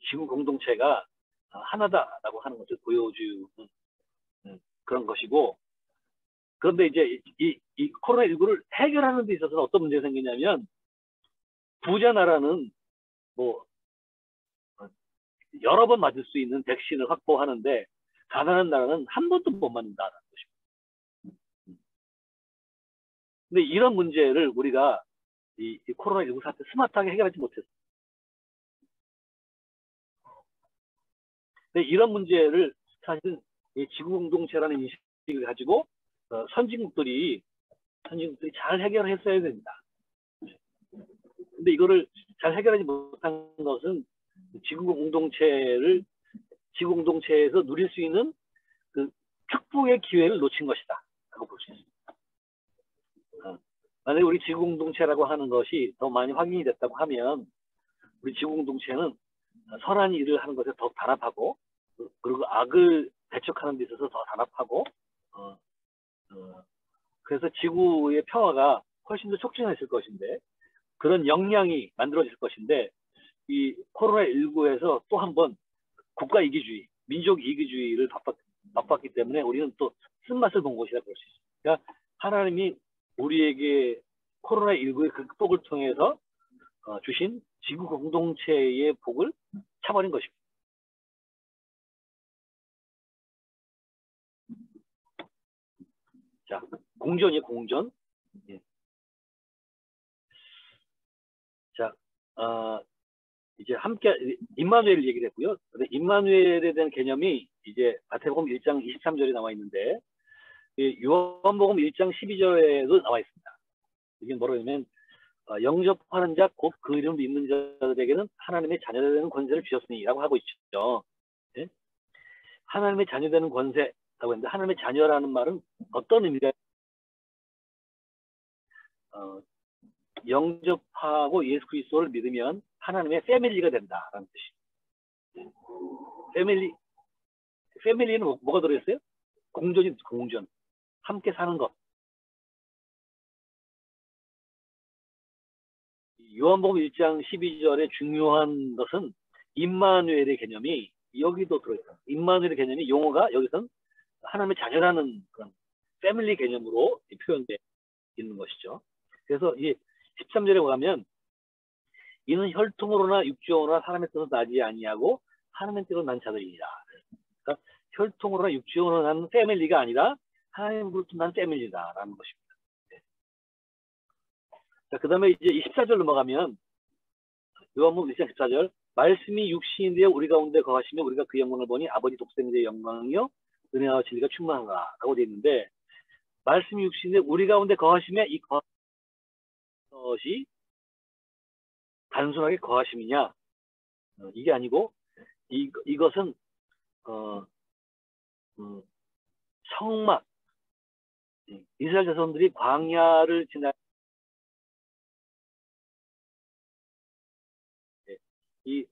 지구 공동체가 하나다라고 하는 것을 보여주는 그런 것이고, 그런데 이제 이 코로나19를 해결하는 데 있어서 어떤 문제가 생기냐면 부자 나라는 뭐 여러 번 맞을 수 있는 백신을 확보하는데 가난한 나라는 한 번도 못 맞는다는 것입니다. 근데 이런 문제를 우리가 이 코로나19 사태 스마트하게 해결하지 못했어요. 근데 이런 문제를 사실은 이 지구 공동체라는 인식을 가지고 선진국들이 잘 해결했어야 됩니다. 근데 이거를 잘 해결하지 못한 것은 지구 공동체에서 누릴 수 있는 그 축복의 기회를 놓친 것이다 라고 볼 수 있습니다. 만약에 우리 지구 공동체라고 하는 것이 더 많이 확인이 됐다고 하면 우리 지구 공동체는 선한 일을 하는 것에 더 단합하고 그리고 악을 대척하는 데 있어서 더 단합하고 그래서 지구의 평화가 훨씬 더 촉진했을 것인데 그런 역량이 만들어질 것인데 이 코로나19에서 또 한 번 국가 이기주의, 민족 이기주의를 맛봤기 때문에 우리는 또 쓴맛을 본 것이라 볼 수 있습니다. 그러니까 하나님이 우리에게 코로나19의 극복을 통해서 주신 지구 공동체의 복을 차버린 것입니다. 자, 공전이에요, 공전. 예. 자, 이제 함께 임마누엘 얘기를 했고요. 근데 임마누엘에 대한 개념이 이제 마태복음 1장 23절에 나와 있는데 요한복음 1장 12절에도 나와 있습니다. 이게 뭐라냐면 영접하는 자 곧 그 이름을 믿는 자들에게는 하나님의 자녀되는 권세를 주셨으니라고 하고 있죠. 네? 하나님의 자녀되는 권세라고 했는데 하나님의 자녀라는 말은 어떤 의미가 영접하고 예수 그리스도를 믿으면 하나님의 패밀리가 된다라는 뜻이에요. 패밀리는 뭐가 들어있어요? 공전. 함께 사는 것. 요한복음 1장 12절의 중요한 것은 임마누엘의 개념이 여기도 들어있어요. 임마누엘의 개념이 용어가 여기서는 하나님의 자녀라는 그런 패밀리 개념으로 표현되어 있는 것이죠. 그래서 이 13절에 가면 이는 혈통으로나 육정으로나 사람의 뜻을 나지 아니하고 하나님의 뜻으로 난 자들이니라. 그러니까 혈통으로나 육정으로 난 패밀리가 아니라 하나님으로부터 난 패밀리다라는 것입니다. 자, 그 다음에 이제 24절 넘어가면 요한복음 1장 14절 말씀이 육신이 되어 우리 가운데 거하시며 우리가 그 영광을 보니 아버지 독생자의 영광이요 은혜와 진리가 충만한가 라고 되어 있는데 말씀이 육신이 되어 우리 가운데 거하시며 이 것이 단순하게 거하심이냐 이게 아니고 이것은 성막 이스라엘 자손들이 광야를 지나 이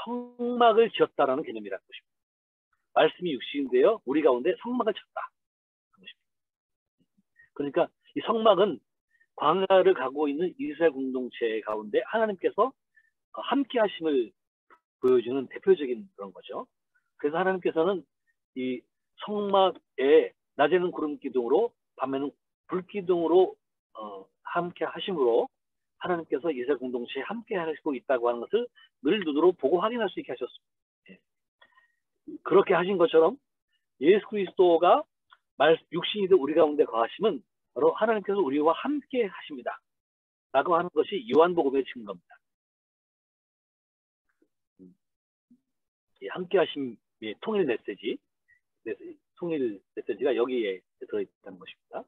성막을 지었다라는 개념이라는 것입니다. 말씀이 육신인데요. 우리 가운데 성막을 쳤다. 그러니까 이 성막은 광야를 가고 있는 이스라엘 공동체 가운데 하나님께서 함께 하심을 보여주는 대표적인 그런 거죠. 그래서 하나님께서는 이 성막에 낮에는 구름 기둥으로 밤에는 불 기둥으로 함께 하심으로 하나님께서 이스라엘 공동체에 함께 하시고 있다고 하는 것을 늘 눈으로 보고 확인할 수 있게 하셨습니다. 그렇게 하신 것처럼 예수 그리스도가 육신이 된 우리 가운데 거하심은 바로 하나님께서 우리와 함께 하십니다. 라고 하는 것이 요한복음의 증거입니다. 함께 하심의 통일 메시지가 여기에 들어있다는 것입니다.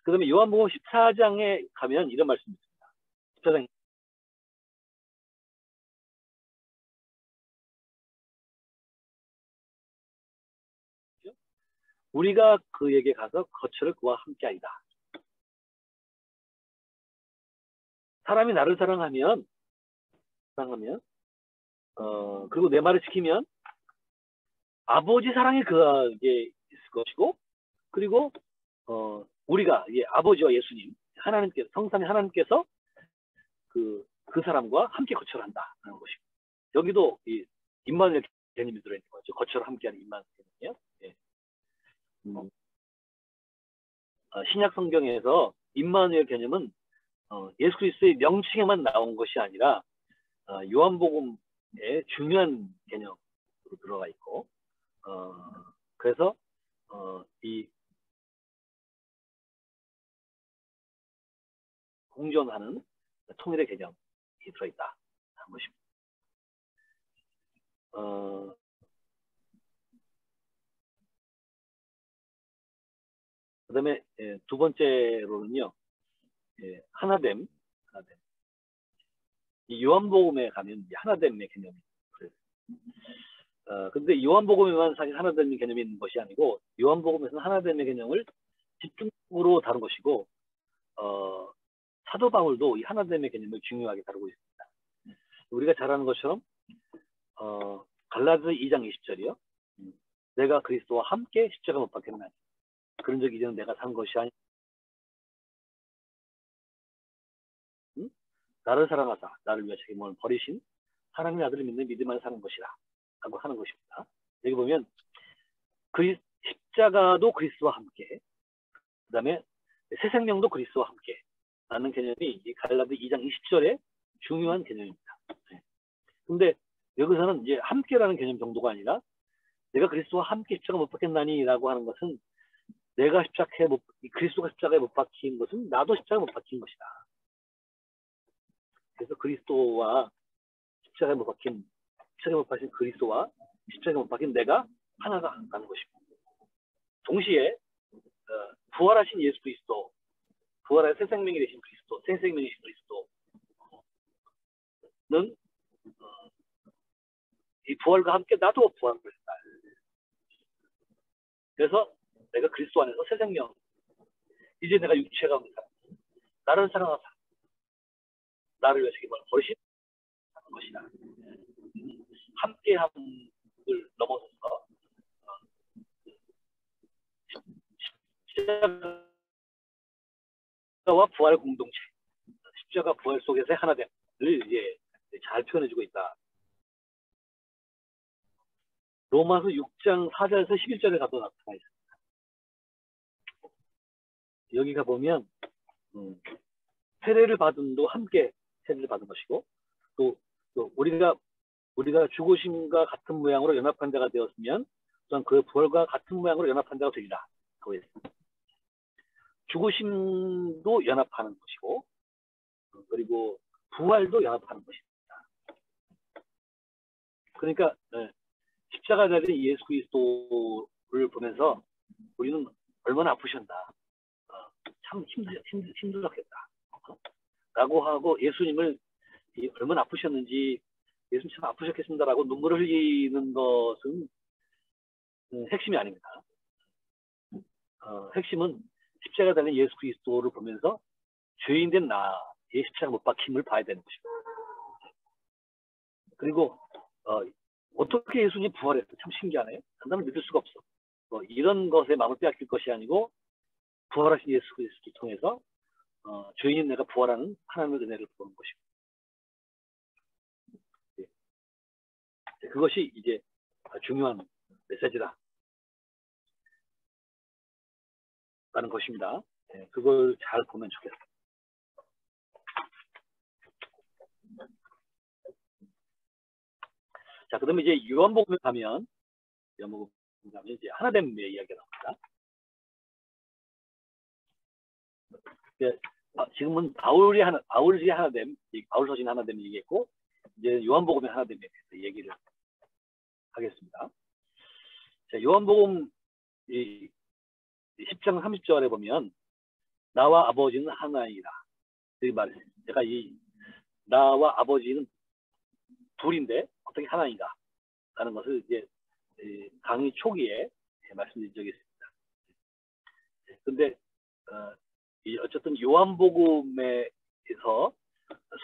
그 다음에 요한복음 14장에 가면 이런 말씀이 있습니다. 14장 우리가 그에게 가서 거처를 그와 함께하리다. 사람이 나를 사랑하면 그리고 내 말을 지키면 아버지 사랑이 그에게 있을 것이고, 그리고 우리가 아버지와 예수님 하나님께서 성삼위 하나님께서 그 사람과 함께 거처를 한다는 것이고, 여기도 이 임마누엘 개념이 들어있는 거죠. 거처를 함께하는 임마누엘 개념이요. 예. 신약 성경에서 임마누엘 개념은 예수 그리스도의 명칭에만 나온 것이 아니라 요한복음의 중요한 개념으로 들어가 있고, 그래서 이 공존하는 통일의 개념이 들어있다 하는 것입니다. 그 다음에 두 번째로는요, 하나됨. 이 요한복음에 가면 하나됨의 개념이 그래요. 근데 요한복음에만 사실 하나됨의 개념이 있는 것이 아니고, 요한복음에서는 하나됨의 개념을 집중적으로 다룬 것이고, 사도 바울도 이 하나됨의 개념을 중요하게 다루고 있습니다. 우리가 잘 아는 것처럼 갈라디아 2장 20절이요. 내가 그리스도와 함께 십자가 못 박혔나니 그런 적이 이제는 내가 산 것이 아니 나를 사랑하사 나를 위하여 자기 몸을 버리신 하나님의 아들을 믿는 믿음만 사는 것이라 라고 하는 것입니다. 여기 보면 십자가도 그리스도와 함께, 그 다음에 새 생명도 그리스도와 함께 라는 개념이 이 갈라디아 2장 20절에 중요한 개념입니다. 근데 여기서는 이제 함께라는 개념 정도가 아니라 내가 그리스도와 함께 십자가 못 박혔나니 라고 하는 것은 내가 그리스도가 십자가에 못 박힌 것은 나도 십자가에 못 박힌 것이다. 그래서 그리스도와 십자가에 못 박힌 그리스도와 십자가에 못 박힌 내가 하나가 라는 것입니다. 동시에 부활하신 예수 그리스도, 부활의 새 생명이 되신 그리스도, 새 생명이신 그리스도는 이 부활과 함께 나도 부활을 했다. 그래서 내가 그리스도 안에서 새 생명, 이제 내가 육체가 없는 사람, 나를 사랑하사 나를 위해서 기뻐 버리신 것이다. 함께함을 넘어서서 십자가와 부활 공동체, 십자가 부활 속에서의 하나됨을 이제 잘 표현해주고 있다. 로마서 6장 4절에서 11절에 가도 나타나 있습니다. 여기 가보면 세례를 받음도 함께 세례를 받은 것이고, 또 우리가 죽으심과 같은 모양으로 연합한 자가 되었으면 또한 그의 부활과 같은 모양으로 연합한 자가 되리라 하고 있습니다. 죽으심도 연합하는 것이고, 그리고 부활도 연합하는 것입니다. 그러니까 십자가 자리의 예수 그리스도를 보면서 우리는 얼마나 아프셨나, 참 힘들었겠다 라고 하고, 예수님을 얼마나 아프셨는지, 예수님 참 아프셨겠습니다라고 눈물을 흘리는 것은 핵심이 아닙니다. 핵심은 십자가 달린 예수 그리스도를 보면서 죄인된 나의 십자가 못 박힘을 봐야 되는 것입니다. 그리고 어떻게 예수님이 부활했어? 참 신기하네. 그다음에 믿을 수가 없어. 이런 것에 마음을 빼앗길 것이 아니고, 부활하신 예수 그리스도를 통해서 죄인인 내가 부활하는 하나님의 은혜를 보는 것입니다. 그것이 이제 중요한 메시지다 라는 것입니다. 그걸 잘 보면 좋겠습니다. 자, 그다음에 이제 요한복음에 가면 이제 하나됨의 이야기가 나옵니다. 지금은 바울이 하나됨, 바울 서신 하나됨 얘기했고, 이제 요한복음의 하나됨에 대해서 얘기를 하겠습니다. 자, 요한복음 10장 30절에 보면 나와 아버지는 하나이라. 여기 말했어요. 제가 이 나와 아버지는 둘인데 어떻게 하나인가 하는 것을 이제 강의 초기에 말씀드린 적이 있습니다. 근데 어쨌든 요한복음에서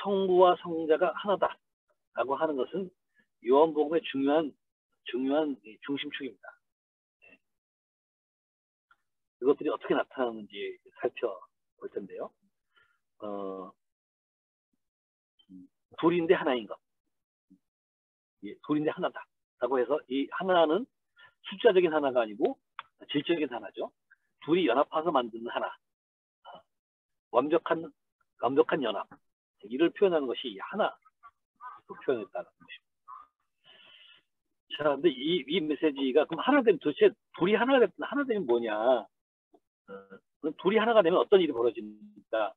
성부와 성자가 하나다라고 하는 것은 요한복음의 중요한 중심축입니다. 이것들이 어떻게 나타나는지 살펴볼 텐데요. 둘인데 하나인 것. 둘인데 하나다라고 해서 이 하나는 숫자적인 하나가 아니고 질적인 하나죠. 둘이 연합해서 만드는 하나. 완벽한 연합. 이를 표현하는 것이 하나 표현했다는 것입니다. 자, 근데 이 메시지가 그럼 하나됨, 도대체 둘이 하나가 됐든 하나됨이 뭐냐? 둘이 하나가 되면 어떤 일이 벌어집니까?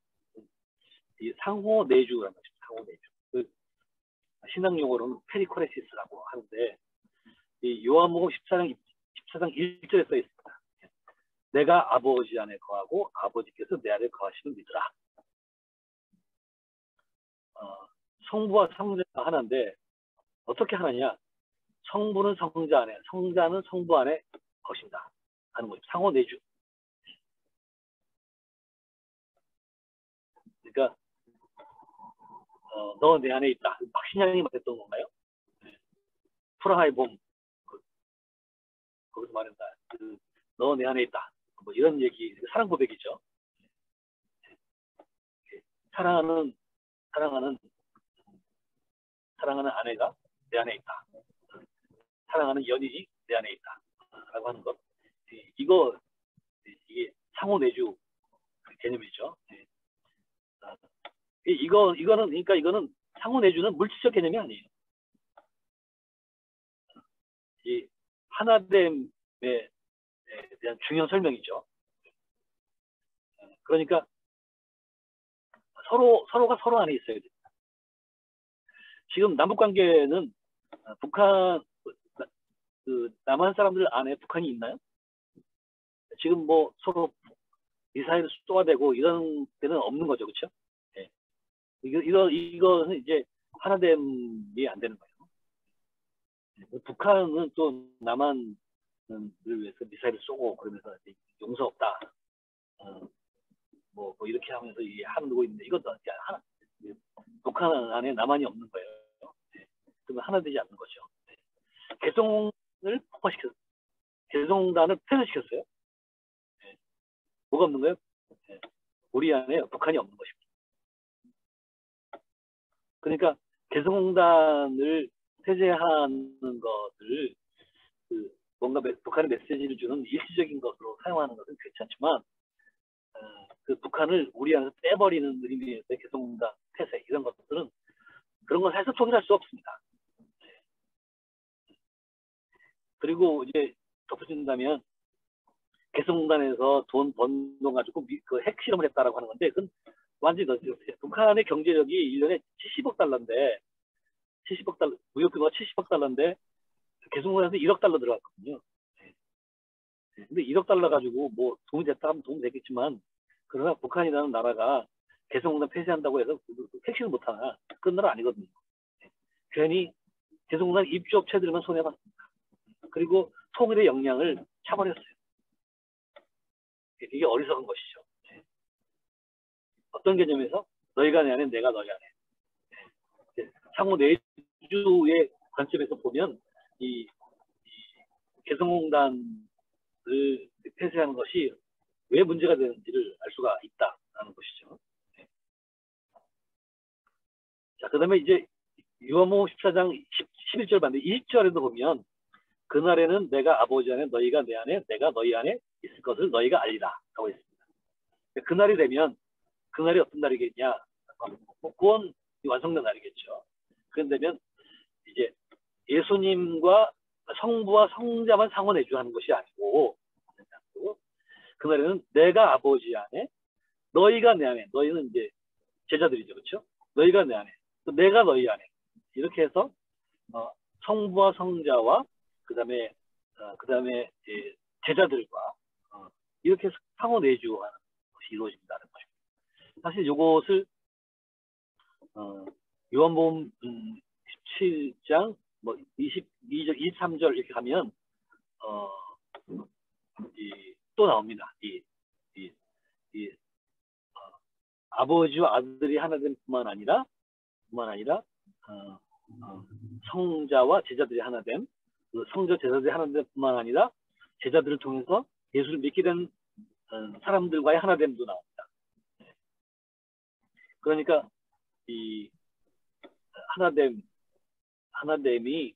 이 상호 내주라는 것입니다. 상호 내주. 신학 용어로는 페리코레시스라고 하는데, 이 요한복음 14장 1절에 써 있습니다. 내가 아버지 안에 거하고 아버지께서 내 안에 거하시는 믿으라. 성부와 성자가 하나인데 어떻게 하나냐? 성부는 성자 안에, 성자는 성부 안에 거신다 하는 거죠. 상호 내주. 그러니까 너 내 안에 있다. 박신양이 말했던 건가요? 프라하의 봄. 거기서 말한다. 너 내 안에 있다. 뭐 이런 얘기, 사랑 고백이죠. 사랑하는 아내가 내 안에 있다. 사랑하는 연인이 내 안에 있다. 라고 하는 것. 이게 상호 내주 개념이죠. 이거는 상호 내주는 물질적 개념이 아니에요. 이 하나됨에 대한 중요한 설명이죠. 그러니까 서로가 서로 안에 있어야 됩니다. 지금 남북 관계는 남한 사람들 안에 북한이 있나요? 지금 뭐 서로 미사일 쏘아대고 이런 데는 없는 거죠, 그렇죠? 네. 이거는 이제 하나됨이 안 되는 거예요. 북한은 또 남한을 위해서 미사일을 쏘고 그러면서 용서 없다. 뭐 이렇게 하면서 하고 있는데 이것도 하나 북한 안에 남한이 없는 거예요. 네. 그러면 하나 되지 않는 거죠. 네. 개성을 폭파시켰어요. 개성단을 폐쇄시켰어요. 네. 뭐가 없는 거예요? 네. 우리 안에 북한이 없는 것입니다. 그러니까 개성단을 폐쇄하는 것을 뭔가 북한의 메시지를 주는 일시적인 것으로 사용하는 것은 괜찮지만 북한을 우리 안에서 빼버리는 의미에서 개성공단 폐쇄 이런 것들은 그런 건 사실 통일할 수 없습니다. 그리고 이제 덧붙인다면 개성공단에서 돈 번 돈 가지고 핵실험을 했다라고 하는 건데 그건 완전히 너지였어요. 북한의 경제력이 1년에 70억 달러인데 70억 달러 무역 규모가 70억 달러인데 개성공단에서 1억 달러 들어갔거든요. 근데 1억 달러 가지고 뭐 도움이 됐다 하면 도움이 되겠지만 그러나 북한이라는 나라가 개성공단 폐쇄한다고 해서 택시를 못하나 그런 나라 아니거든요. 괜히 개성공단 입주업체들만 손해봤습니다. 그리고 통일의 역량을 차버렸어요. 이게 어리석은 것이죠. 어떤 개념에서 너희가 내 안에 내가 너희 안에 상호 내주의 관점에서 보면 이 개성공단을 폐쇄하는 것이 왜 문제가 되는지를 알 수가 있다라는 것이죠. 자, 그 다음에 이제 요한복음 14장 11절 반대 20절에도 보면 그날에는 내가 아버지 안에 너희가 내 안에 내가 너희 안에 있을 것을 너희가 알리라 라고 했습니다. 그날이 되면 그날이 어떤 날이겠냐? 구원 완성된 날이겠죠. 그런다면 이제 예수님과 성부와 성자만 상호 내주하는 것이 아니고 그날에는 내가 아버지 안에 너희가 내 안에, 너희는 이제 제자들이죠, 그렇죠? 너희가 내 안에, 또 내가 너희 안에, 이렇게 해서 성부와 성자와 그다음에 제자들과 이렇게 상호 내주하는 것이 이루어진다는 것입니다. 사실 이것을 요한복음 17장 뭐 22절, 23절 이렇게 가면 또 나옵니다. 아버지와 아들이 하나 된 뿐만 아니라 성자와 제자들이 하나 된, 성자 제자들이 하나 된 뿐만 아니라 제자들을 통해서 예수를 믿게 된 사람들과의 하나됨도 나옵니다. 그러니까 이 하나됨이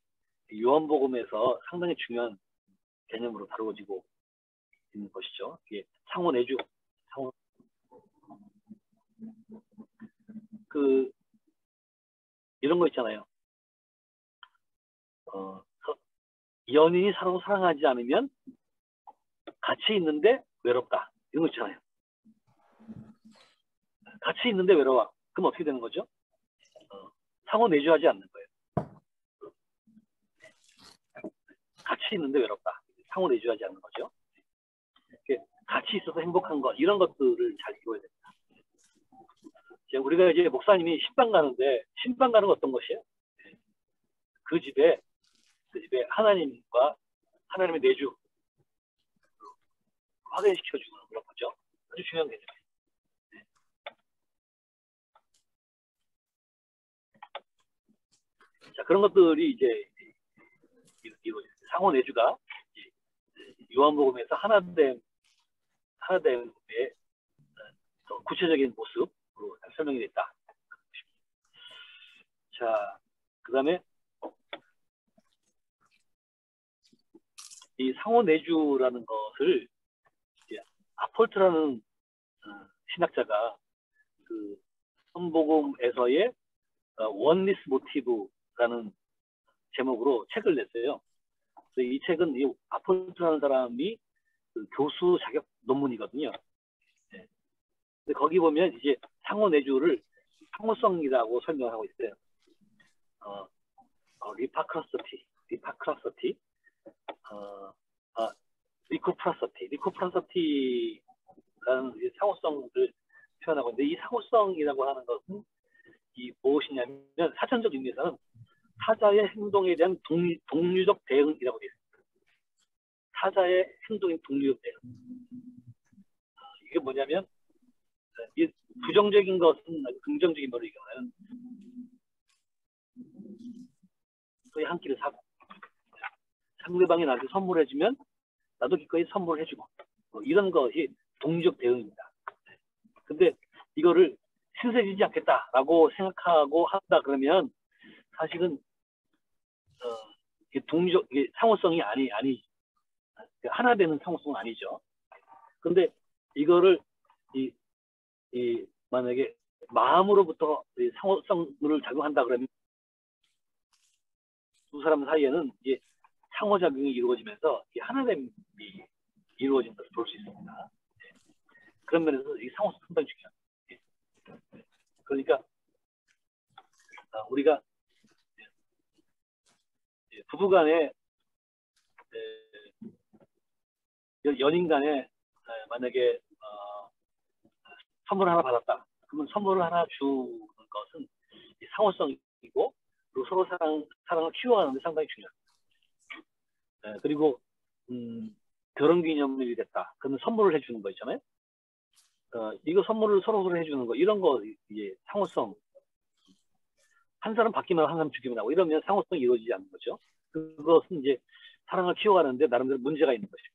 요한복음에서 상당히 중요한 개념으로 다루어지고 있는 것이죠. 이게 상호 내주, 이런 거 있잖아요. 연인이 서로 사랑하지 않으면 같이 있는데 외롭다. 이런 거 있잖아요. 같이 있는데 외로워. 그럼 어떻게 되는 거죠? 상호 내주하지 않는 거예요. 같이 있는데 외롭다. 상호 내주하지 않는 거죠. 같이 있어서 행복한 것, 이런 것들을 잘 이루어야 됩니다. 우리가 이제 목사님이 신방 가는데, 신방 가는 건 어떤 것이에요? 그 집에 하나님과 하나님의 내주 확인시켜주는 그런 거죠. 아주 중요한 개념이에요. 자, 그런 것들이 이제 상호 내주가 요한복음에서 하나됨의 더 구체적인 모습으로 설명이 됐다. 자, 그 다음에 이 상호 내주라는 것을 아폴트라는 신학자가 그 선복음에서의 원리스 모티브라는 제목으로 책을 냈어요. 이 책은 이 아폴트라는 사람이 그 교수 자격 논문이거든요. 네. 근데 거기 보면 이제 상호 내주를 상호성이라고 설명하고 있어요. 리파크라서티, 리코프라서티라는 상호성을 표현하고 있는데, 이 상호성이라고 하는 것은 무엇이냐면 사전적 의미에서는 타자의 행동에 대한 동류적 대응이라고 되어 있습니다. 타자의 행동인 동류적 대응. 이게 뭐냐면 이 부정적인 것은 긍정적인 거로 이겨나는 거의 한 끼를 사고, 상대방이 나한테 선물해주면 나도 기꺼이 선물해주고, 이런 것이 동류적 대응입니다. 근데 이거를 신세지지 않겠다라고 생각하고 한다 그러면 사실은 동류적 상호성이 아니 하나 되는 상호성은 아니죠. 근데 이거를 만약에 마음으로부터 상호성을 작용한다 그러면 두 사람 사이에는 이제 상호작용이 이루어지면서 하나됨이 이루어진 것을 볼 수 있습니다. 그런 면에서 이 상호성 상당히 중요합니다. 그러니까 우리가 부부간에 연인 간에 만약에 선물 하나 받았다. 그러면 선물을 하나 주는 것은 상호성이고, 그리고 서로 사랑을 키워가는 데 상당히 중요합니다. 그리고 결혼기념일이 됐다. 그러면 선물을 해주는 거 있잖아요. 이거 선물을 서로 해주는 거, 이런 거 이제 상호성. 한 사람 바뀌면 한 사람 죽이면 하고 이러면 상호성이 이루어지지 않는 거죠. 그것은 이제 사랑을 키워가는데 나름대로 문제가 있는 것이죠.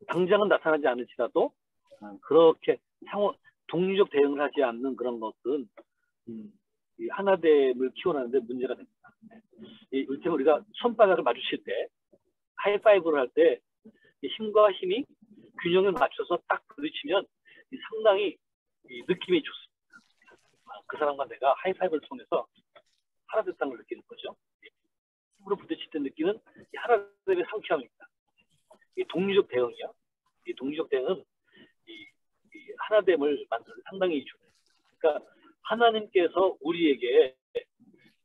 당장은 나타나지 않을지라도 그렇게 동류적 대응을 하지 않는 그런 것은 이 하나됨을 키워나는데 문제가 됩니다. 이를테면 우리가 손바닥을 마주칠 때, 하이파이브를 할 때 힘과 힘이 균형을 맞춰서 딱 부딪히면 상당히 느낌이 좋습니다. 그 사람과 내가 하이파이브를 통해서 하나 됐다는 걸 느끼는 거죠. 힘으로 부딪힐 때 느끼는 하나됨의 상쾌함입니다. 이 동류적 대응이요. 이 동류적 대응은 하나됨을 만드는 데 상당히 중요해요. 그러니까 하나님께서 우리에게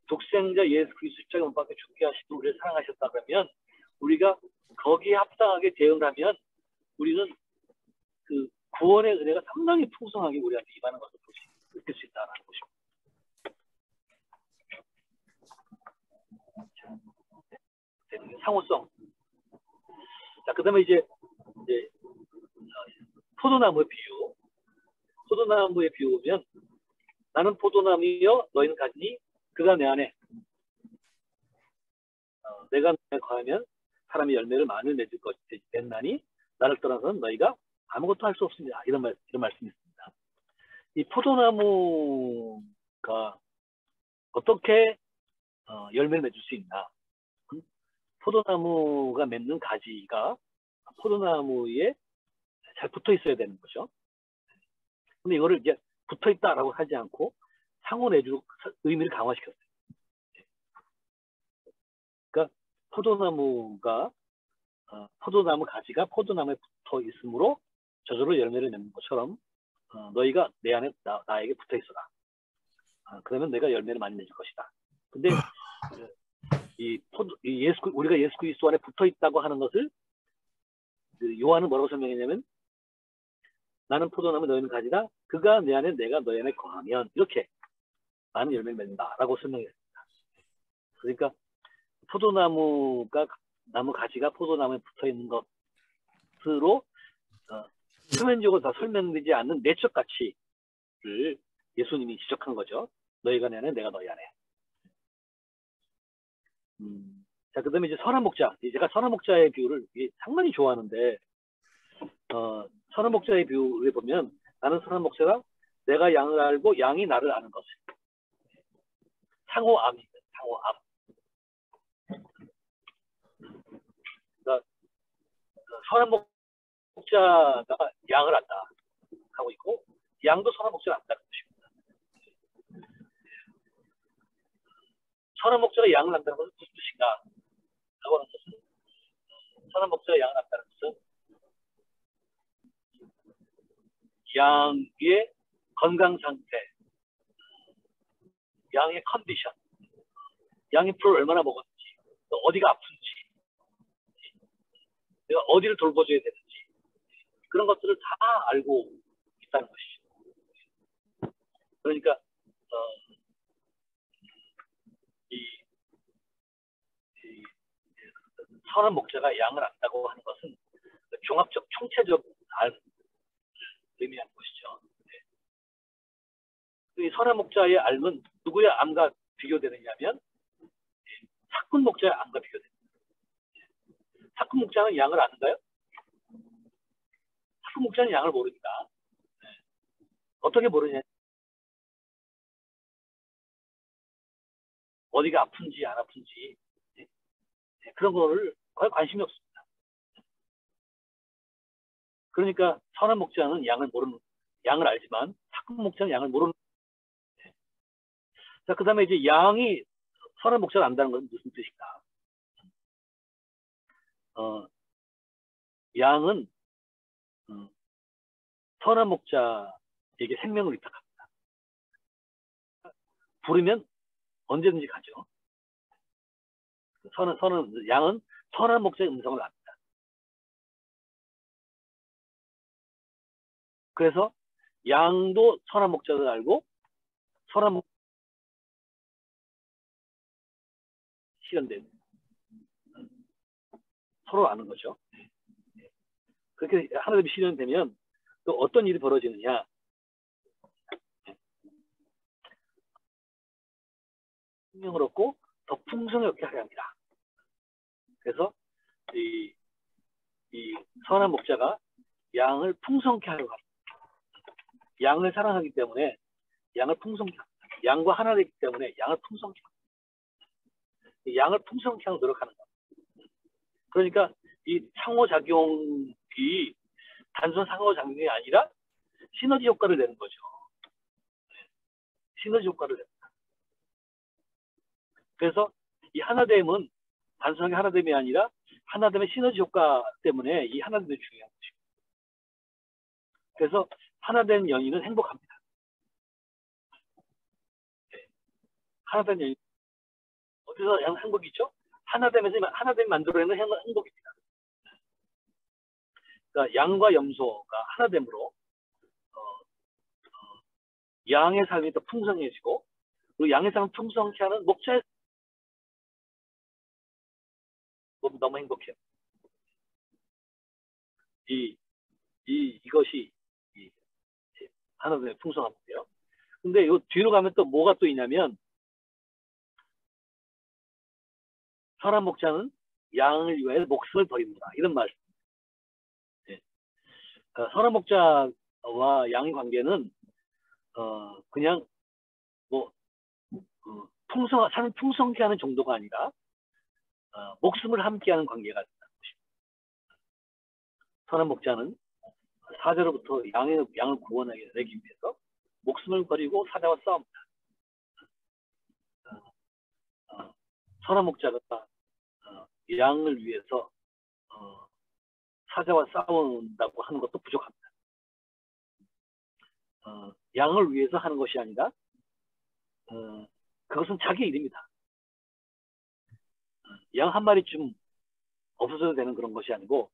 독생자 예수 그리스도 십자가 못 박혀 죽게 하시고 우리를 사랑하셨다 그러면 우리가 거기에 합당하게 대응하면 우리는 그 구원의 은혜가 상당히 풍성하게 우리한테 임하는 것을 느낄 수 있다는 것입니다. 상호성. 자, 그 다음에 이제 포도나무의 비유. 포도나무의 비유면 나는 포도나무이여 너희는 가지니 그가 내 안에 내가 너에 거하면 사람이 열매를 많이 맺을 것이 됐나니 나를 떠나서는 너희가 아무것도 할 수 없습니다. 이런 말씀이 있습니다. 이 포도나무가 어떻게 열매를 맺을 수 있나? 포도나무가 맺는 가지가 포도나무에 잘 붙어 있어야 되는 거죠. 근데 이거를 이제 붙어 있다라고 하지 않고 상호 내주로 의미를 강화시켰어요. 그러니까 포도나무 가지가 포도나무에 붙어 있으므로 저절로 열매를 맺는 것처럼 너희가 내 안에 나에게 붙어 있어라. 그러면 내가 열매를 많이 맺을 것이다. 근데 우리가 예수 그리스도 안에 붙어 있다고 하는 것을 요한은 뭐라고 설명했냐면 나는 포도나무 너희는 가지다. 그가 내 안에 내가 너희 안에 거하면 이렇게 많은 열매를 맺는다라고 설명했습니다. 그러니까 나무 가지가 포도나무에 붙어 있는 것으로 표면적으로 다 설명되지 않는 내적 가치를 예수님이 지적한 거죠. 너희가 내 안에 내가 너희 안에. 자, 그 다음에 이제 선한 목자. 제가 선한 목자의 비유를 상당히 좋아하는데, 선한 목자의 비유를 보면, 나는 선한 목자가 내가 양을 알고 양이 나를 아는 것을. 상호암입니다. 상호암. 그러니까, 선한 목자가 양을 안다 하고 있고, 양도 선한 목자를 안다는 것입니다. 선한 목자가 양을 안다는 것은 무슨 뜻인가? 라고 하는 것은 선한 목자가 양을 안다는 것은 양의 건강 상태, 양의 컨디션, 양이 풀을 얼마나 먹었는지, 어디가 아픈지, 내가 어디를 돌봐줘야 되는지 그런 것들을 다 알고 있다는 것이죠. 그러니까 선한 목자가 양을 안다고 하는 것은 종합적, 총체적 의미하는 것이죠. 이 선한 목자의 알은 누구의 암과 비교되느냐면 사꾼 목자의 암과 비교됩니다. 사꾼 목자는 양을 아는가요? 사꾼 목자는 양을 모릅니다. 어떻게 모르냐? 어디가 아픈지 안 아픈지 그런 거를 거의 관심이 없습니다. 그러니까 선한 목자는 양을 알지만 사꾼 목자는 양을 모르는. 자, 그 다음에 이제 양이 선한 목자를 안다는 것은 무슨 뜻인가? 양은 선한 목자에게 생명을 위탁합니다. 부르면 언제든지 가죠. 양은 선한 목자의 음성을 압니다. 그래서 양도 선한 목자를 알고 선한 목자 실현된 서로 아는 거죠. 그렇게 하나님이 실현되면 또 어떤 일이 벌어지느냐? 생명을 얻고 더 풍성하게 하려 합니다. 그래서 이 선한 목자가 양을 풍성케 하려고 합니다. 양을 사랑하기 때문에 양을 풍성케 합니다. 양과 하나 되기 때문에 양을 풍성케 합니다. 양을 풍성케 하고 노력하는 겁니다. 그러니까 이 상호작용이 단순 상호작용이 아니라 시너지 효과를 내는 거죠. 시너지 효과를 냅니다. 그래서 이 하나됨은 단순하게 하나됨이 아니라 하나됨의 시너지 효과 때문에 이 하나됨이 중요한 것입니다. 그래서 하나된 연인은 행복합니다. 네. 하나된 연인 어디서 행복이 있죠? 하나됨이 만들어내는 행복입니다. 그러니까 양과 염소가 하나됨으로 양의 삶이 더 풍성해지고, 그 양의 삶을 풍성케 하는 목자의 너무 행복해요. 이것이 하나됨의 풍성함인데요. 근데 요 뒤로 가면 또 뭐가 또 있냐면, 선한 목자는 양을 위하여 목숨을 버립니다. 이런 말씀. 네. 선한 목자와 양의 관계는 그냥 뭐 삶을 풍성케 하는 정도가 아니라 목숨을 함께하는 관계가 있다. 선한 목자는 사자로부터 양을 구원하기 위해서 목숨을 버리고 사자와 싸웁니다. 선한 목자가 양을 위해서 사자와 싸운다고 하는 것도 부족합니다. 양을 위해서 하는 것이 아니라 그것은 자기 일입니다. 양 한 마리쯤 없어져도 되는 그런 것이 아니고,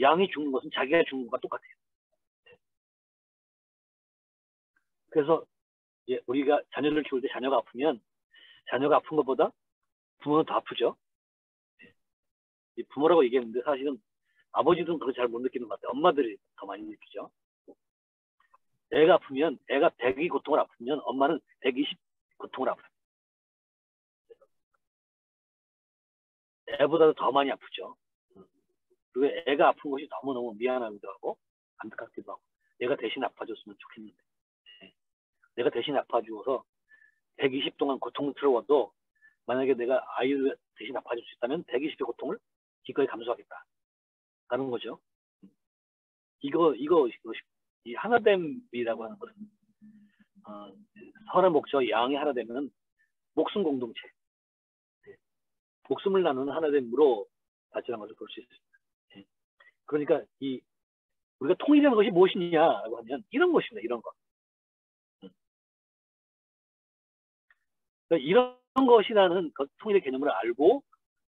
양이 죽는 것은 자기가 죽는 것과 똑같아요. 그래서 이제 우리가 자녀를 키울 때 자녀가 아프면, 자녀가 아픈 것보다 부모는 더 아프죠. 부모라고 얘기했는데 사실은 아버지들은 그걸 잘 못 느끼는 것 같아요. 엄마들이 더 많이 느끼죠. 애가 아프면, 애가 100이 고통을 아프면 엄마는 120 고통을 아파요. 애보다도 더 많이 아프죠. 그리고 애가 아픈 것이 너무너무 미안하기도 하고 안타깝기도 하고, 내가 대신 아파줬으면 좋겠는데, 내가 대신 아파주어서 120 동안 고통을 들어와도 만약에 내가 아이를 대신 아파줄 수 있다면 120의 고통을 기꺼이 감수하겠다 라는 거죠. 이 하나됨이라고 하는 것은 선한 목자와 양이 하나 되면 목숨 공동체, 목숨을 나누는 하나됨으로 발전한 것을 볼 수 있습니다. 그러니까 우리가 통일이라는 것이 무엇이냐라고 하면 이런 것입니다. 이런 것. 그러니까 이런 것이라는 통일의 개념을 알고,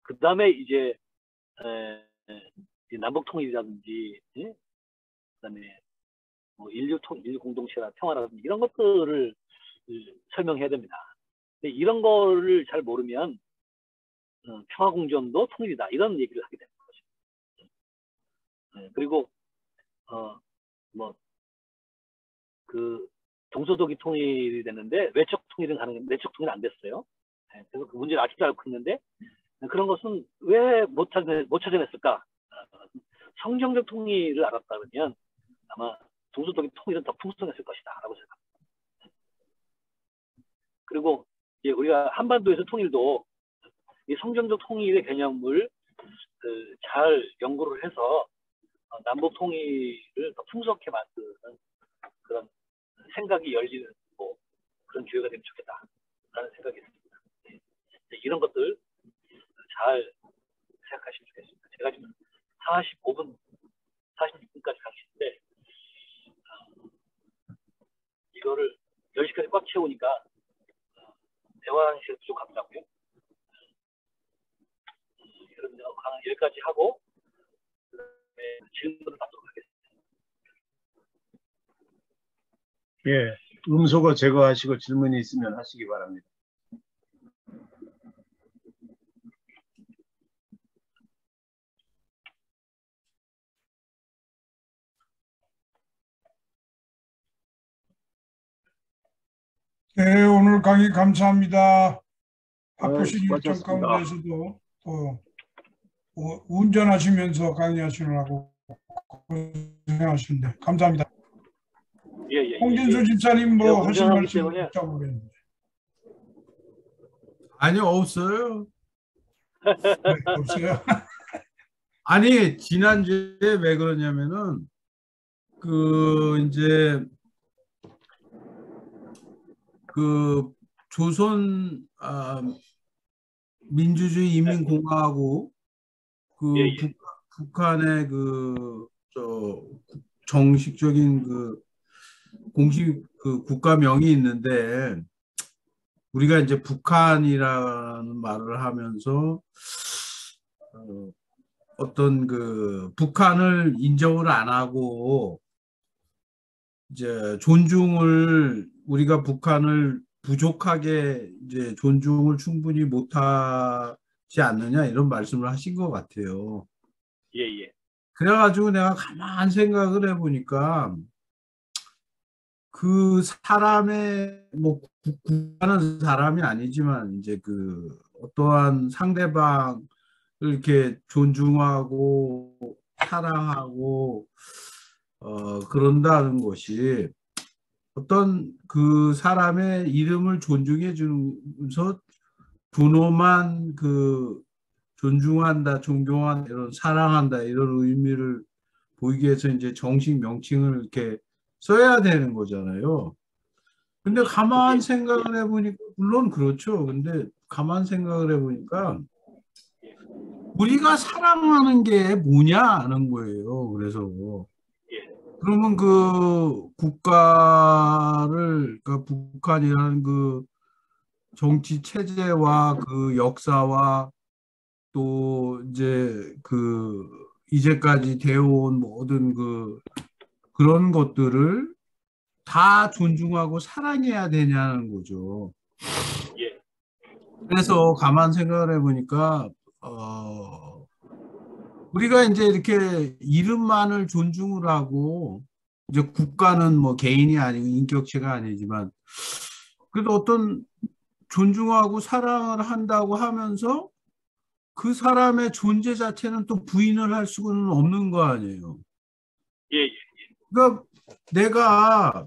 그 다음에 이제 남북 통일이라든지, 그다음에 뭐 인류 공동체나 평화라든지 이런 것들을 설명해야 됩니다. 근데 이런 거를 잘 모르면 평화공존도 통일이다 이런 얘기를 하게 되는 거죠. 그리고 동서독이 통일이 됐는데 외적 통일은 외적 통일 안 됐어요. 그래서 그 문제를 아직도 앓고 있는데, 그런 것은 왜 못 찾아냈을까? 성경적 통일을 알았다 그러면 아마 동서독의 통일은 더 풍성했을 것이다 라고 생각합니다. 그리고 우리가 한반도에서 통일도 이 성경적 통일의 개념을 잘 연구를 해서 남북 통일을 더 풍성하게 만드는 그런 생각이 열리는 그런 기회가 되면 좋겠다라는 생각이 있습니다. 이런 것들 잘 생각하시면 좋겠습니다. 제가 지금 45분, 46분까지 가시는데 이거를 10시까지 꽉 채우니까 대화하는 시간이 부족하더라고요. 그럼 여기까지 하고 질문을 받도록 하겠습니다. 예, 음소거 제거하시고 질문이 있으면 하시기 바랍니다. 네, 오늘 강의 감사합니다. 바쁘신 일정 수고하셨습니다. 가운데서도 또 운전하시면서 강의하시느라고 고생하시는데 감사합니다. 홍진수 집사님 뭐 하실 말씀 있다고. 아니요, 없어요. 네, 없어요. 아니, 지난주에 왜 그러냐면은 이제 조선 민주주의 인민공화국 북한의 정식적인 그 공식 그 국가명이 있는데 우리가 이제 북한이라는 말을 하면서 어떤 그 북한을 인정을 안 하고 이제 존중을 우리가 북한을 부족하게 이제 존중을 충분히 못하지 않느냐 이런 말씀을 하신 것 같아요. 예, 예. 그래가지고 내가 가만 생각을 해보니까 그 사람의 뭐 국가는 사람이 아니지만 이제 그 어떠한 상대방을 이렇게 존중하고 사랑하고 그런다는 것이 어떤 그 사람의 이름을 존중해 주면서 존엄한 그 존중한다, 존경한다, 이런 사랑한다 이런 의미를 보이기 위해서 이제 정식 명칭을 이렇게 써야 되는 거잖아요. 근데 가만 생각을 해보니까 물론 그렇죠. 근데 가만 생각을 해보니까 우리가 사랑하는 게 뭐냐는 거예요. 그래서 그러면 그 국가를 그러니까 북한이라는 그 정치 체제와 그 역사와 또 이제 그 이제까지 되어온 모든 그런 것들을 다 존중하고 사랑해야 되냐는 거죠. 예. 그래서 가만 생각을 해보니까 우리가 이제 이렇게 이름만을 존중을 하고 이제 국가는 뭐 개인이 아니고 인격체가 아니지만 그래도 어떤 존중하고 사랑을 한다고 하면서 그 사람의 존재 자체는 또 부인을 할 수는 없는 거 아니에요. 예, 예. 그러니까 내가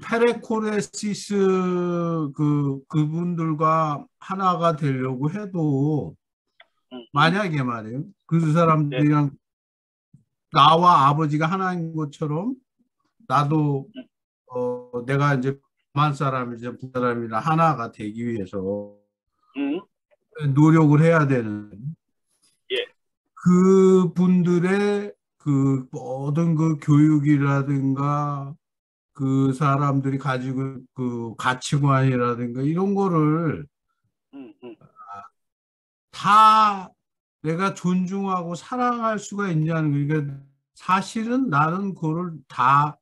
페레코레시스 그분들과 하나가 되려고 해도 만약에 말이에요. 그 사람들이랑 나와 아버지가 하나인 것처럼 나도 내가 이제 만 사람이자 부 사람이나 하나가 되기 위해서 노력을 해야 되는 예. 그 분들의 그 모든 그 교육이라든가 그 사람들이 가지고 그 가치관이라든가 이런 거를 다 내가 존중하고 사랑할 수가 있냐는 거. 그러니까 사실은 나는 그거를 다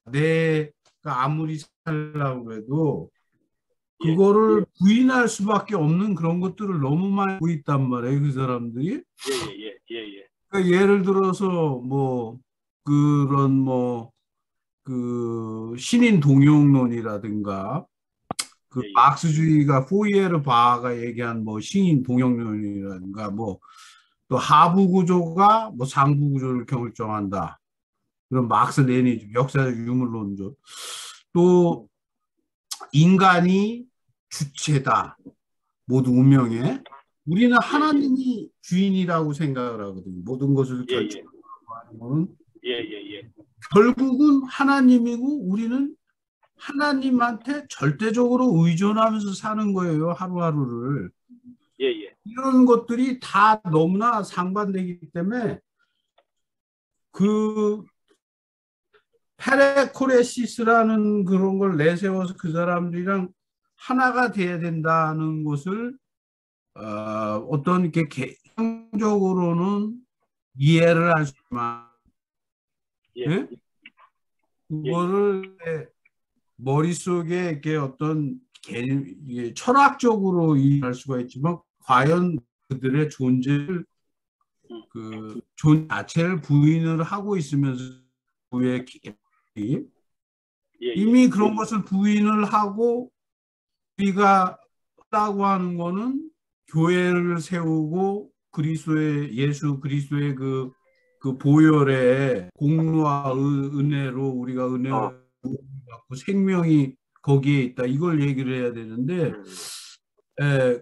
내가 아무리 살려고 해도 그거를 부인할 수밖에 없는 그런 것들을 너무 많이 하고 있단 말이에요, 그 사람들이. 예. 그러니까 예를 들어서 뭐 그런 뭐 그 신인 동용론이라든가 그 막스주의가 포이에르 바하가 얘기한 뭐 신인 동용론이라든가 뭐 또 하부 구조가 뭐 상부 구조를 결정한다. 그런 막스 레니즘 역사적 유물론조. 또 인간이 주체다. 모두 운명에. 우리는 하나님이 주인이라고 생각을 하거든요. 모든 것을 결정하는 거는. 결국은 하나님이고 우리는 하나님한테 절대적으로 의존하면서 사는 거예요. 하루하루를. 이런 것들이 다 너무나 상반되기 때문에 그 페레코레시스라는 그런 걸 내세워서 그 사람들이랑 하나가 돼야 된다는 것을 어떤 이렇게 개인적으로는 이해를 하지만 예? 그거를 머릿속에 이렇게 어떤 이게 철학적으로 이해할 수가 있지만 과연 그들의 존재를 그 존재 자체를 부인을 하고 있으면서 왜 이미 그런 것을 부인을 하고 우리가 하다고 하는 거는 교회를 세우고 예수 그리스도의 그 보혈의 공로와 은혜로 우리가 은혜를 받고 생명이 거기에 있다. 이걸 얘기를 해야 되는데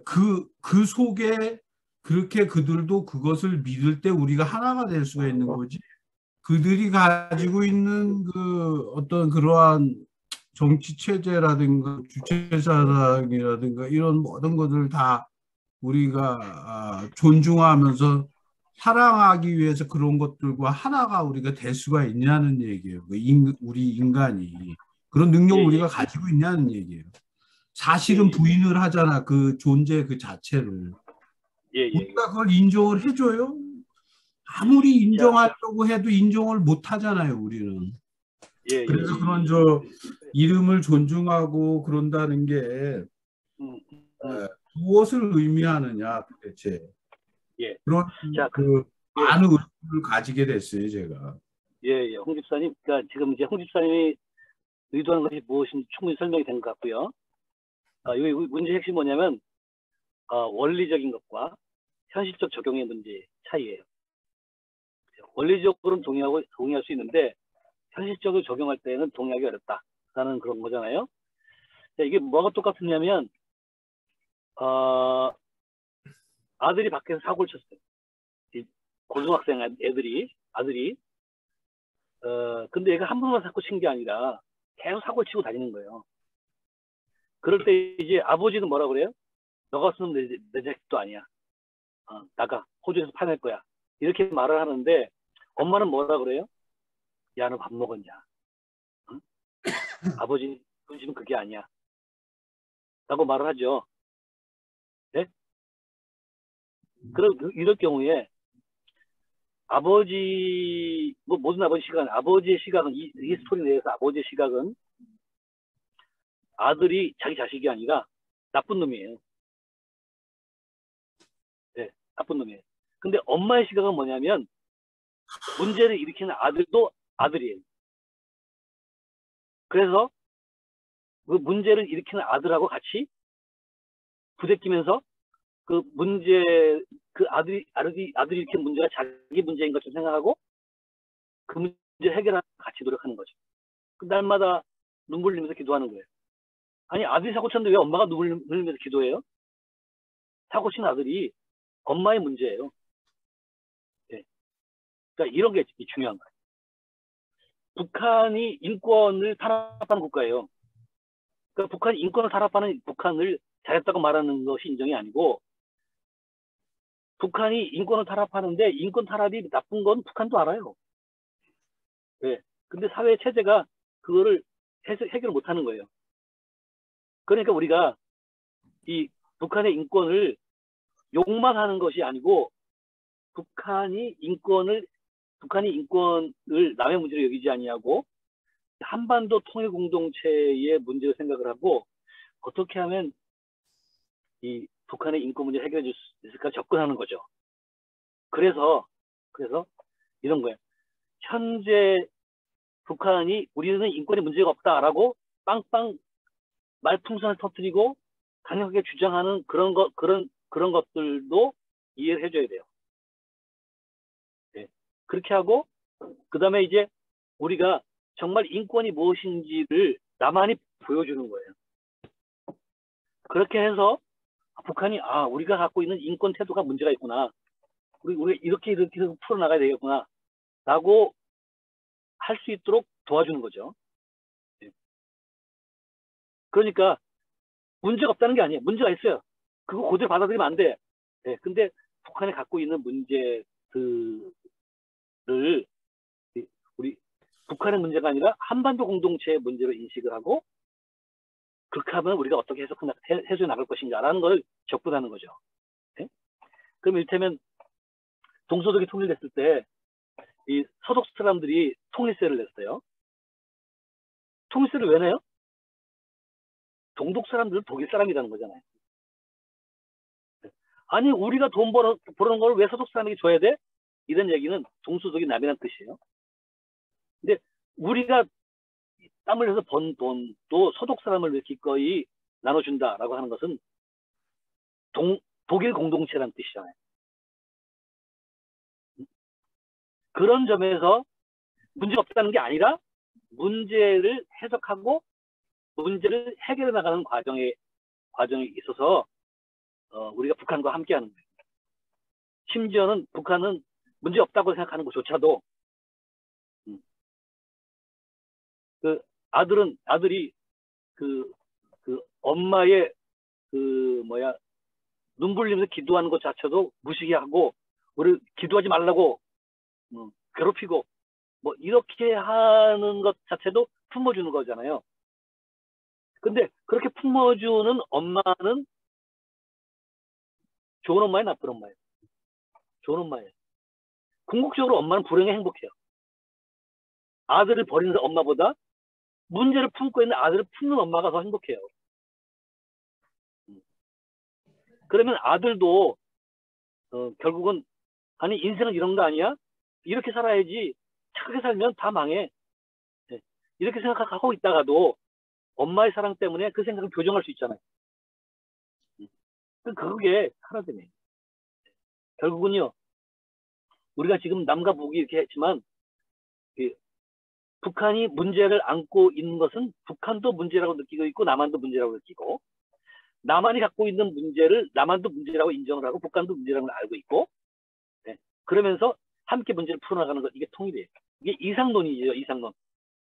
그 속에 그렇게 그들도 그것을 믿을 때 우리가 하나가 될 수가 있는 거지. 그들이 가지고 있는 그 어떤 그러한 정치 체제라든가 주체사상이라든가 이런 모든 것을 다 우리가 존중하면서 사랑하기 위해서 그런 것들과 하나가 우리가 될 수가 있냐는 얘기예요. 우리 인간이 그런 능력을 예, 우리가 예. 가지고 있냐는 얘기예요. 사실은 부인을 하잖아. 그 존재 그 자체를. 예, 예. 우리가 그걸 인정을 해줘요? 아무리 자, 인정하려고 해도 인정을 못 하잖아요, 우리는. 예, 예. 그래서 그런 저 이름을 존중하고 그런다는 게 음, 무엇을 의미하느냐 도대체. 예. 그런 자, 그 예, 많은 의문을 가지게 됐어요, 제가. 예, 예. 홍 집사님, 그러니까 지금 이제 홍 집사님이 의도하는 것이 무엇인지 충분히 설명이 된 것 같고요. 이 문제의 핵심이 뭐냐면, 원리적인 것과 현실적 적용의 문제 차이예요. 원리적으로는 동의할 수 있는데, 현실적으로 적용할 때는 동의하기 어렵다라는 그런 거잖아요. 자, 이게 뭐가 똑같으냐면, 아들이 밖에서 사고를 쳤어요. 고등학생 아들이. 근데 얘가 한 번만 사고 친 게 아니라 계속 사고를 치고 다니는 거예요. 그럴 때 이제 아버지는 뭐라 그래요? 너가 쓰면 내 자식도 아니야. 나가. 호주에서 파낼 거야. 이렇게 말을 하는데 엄마는 뭐라 그래요? 야, 너 밥 먹었냐? 응? 아버지 본심은 그게 아니야. 라고 말을 하죠. 네? 이럴 경우에 아버지, 모든 아버지의 시각은, 이 스토리 내에서 아버지의 시각은 아들이 자기 자식이 아니라 나쁜 놈이에요. 네, 나쁜 놈이에요. 근데 엄마의 시각은 뭐냐면 문제를 일으키는 아들도 아들이에요. 그래서 그 문제를 일으키는 아들하고 같이 부대끼면서 그 아들이 일으킨 문제가 자기 문제인 것처럼 생각하고 그 문제 해결하는 같이 노력하는 거죠. 그 날마다 눈물 흘리면서 기도하는 거예요. 아니, 아들이 사고 쳤는데 왜 엄마가 눈물 흘리면서 기도해요? 사고 친 아들이 엄마의 문제예요. 네. 그러니까 이런 게 중요한 거예요. 북한이 인권을 탄압하는 국가예요. 그러니까 북한이 인권을 탄압하는 북한을 잘했다고 말하는 것이 인정이 아니고, 북한이 인권을 탄압하는데 인권 탄압이 나쁜 건 북한도 알아요. 네. 근데 사회 체제가 그거를 해결 못하는 거예요. 그러니까 우리가 이 북한의 인권을 욕만 하는 것이 아니고, 북한이 인권을 남의 문제로 여기지 아니하고 한반도 통일 공동체의 문제로 생각을 하고 어떻게 하면 이 북한의 인권 문제를 해결해 줄 수 있을까 접근하는 거죠. 그래서 이런 거예요. 현재 북한이 우리는 인권에 문제가 없다라고 빵빵 말풍선을 터뜨리고 강력하게 주장하는 그런 것들도 이해를 해줘야 돼요. 네. 그렇게 하고 그다음에 이제 우리가 정말 인권이 무엇인지를 나만이 보여주는 거예요. 그렇게 해서 북한이 우리가 갖고 있는 인권 태도가 문제가 있구나. 우리 이렇게 풀어나가야 되겠구나. 라고 할 수 있도록 도와주는 거죠. 네. 그러니까 문제가 없다는 게 아니에요. 문제가 있어요. 그거 그대로 받아들이면 안 돼. 네. 근데 북한이 갖고 있는 문제들을 우리 북한의 문제가 아니라 한반도 공동체의 문제로 인식을 하고 그렇게 하면 우리가 어떻게 해소해 나갈 것인가라는 걸 접근하는 거죠. 네? 그럼 이를테면 동서독이 통일됐을 때 이 서독 사람들이 통일세를 냈어요. 통일세를 왜 내요? 동독 사람들은 독일 사람이라는 거잖아요. 아니, 우리가 돈 버는 걸 왜 서독 사람에게 줘야 돼? 이런 얘기는 동서독이 남이란 뜻이에요. 근데 우리가 땀을 흘려서 번 돈도 서독 사람을 왜 기꺼이 나눠준다라고 하는 것은 독일 공동체라는 뜻이잖아요. 그런 점에서 문제가 없다는 게 아니라 문제를 해석하고 문제를 해결해 나가는 과정에 있어서 우리가 북한과 함께하는 거예요. 심지어는 북한은 문제 없다고 생각하는 것조차도 그 아들이 그 엄마의 눈물 흘리면서 기도하는 것 자체도 무시하고 우리 기도하지 말라고 괴롭히고 뭐 이렇게 하는 것 자체도 품어주는 거잖아요. 근데 그렇게 품어주는 엄마는 좋은 엄마예요, 나쁜 엄마예요? 좋은 엄마예요. 궁극적으로 엄마는 불행해 행복해요. 아들을 버리는 엄마보다 문제를 품고 있는 아들을 품는 엄마가 더 행복해요. 그러면 아들도 결국은 아니 인생은 이런 거 아니야? 이렇게 살아야지. 착하게 살면 다 망해. 네. 이렇게 생각하고 있다가도 엄마의 사랑 때문에 그 생각을 교정할 수 있잖아요. 그게 하나됨이에요. 결국은요. 우리가 지금 남과 북이 이렇게 했지만 북한이 문제를 안고 있는 것은 북한도 문제라고 느끼고 있고 남한도 문제라고 느끼고 남한이 갖고 있는 문제를 남한도 문제라고 인정을 하고 북한도 문제라고 알고 있고 네. 그러면서 함께 문제를 풀어나가는 것 이게 통일이에요. 이게 이상론이죠. 이상론.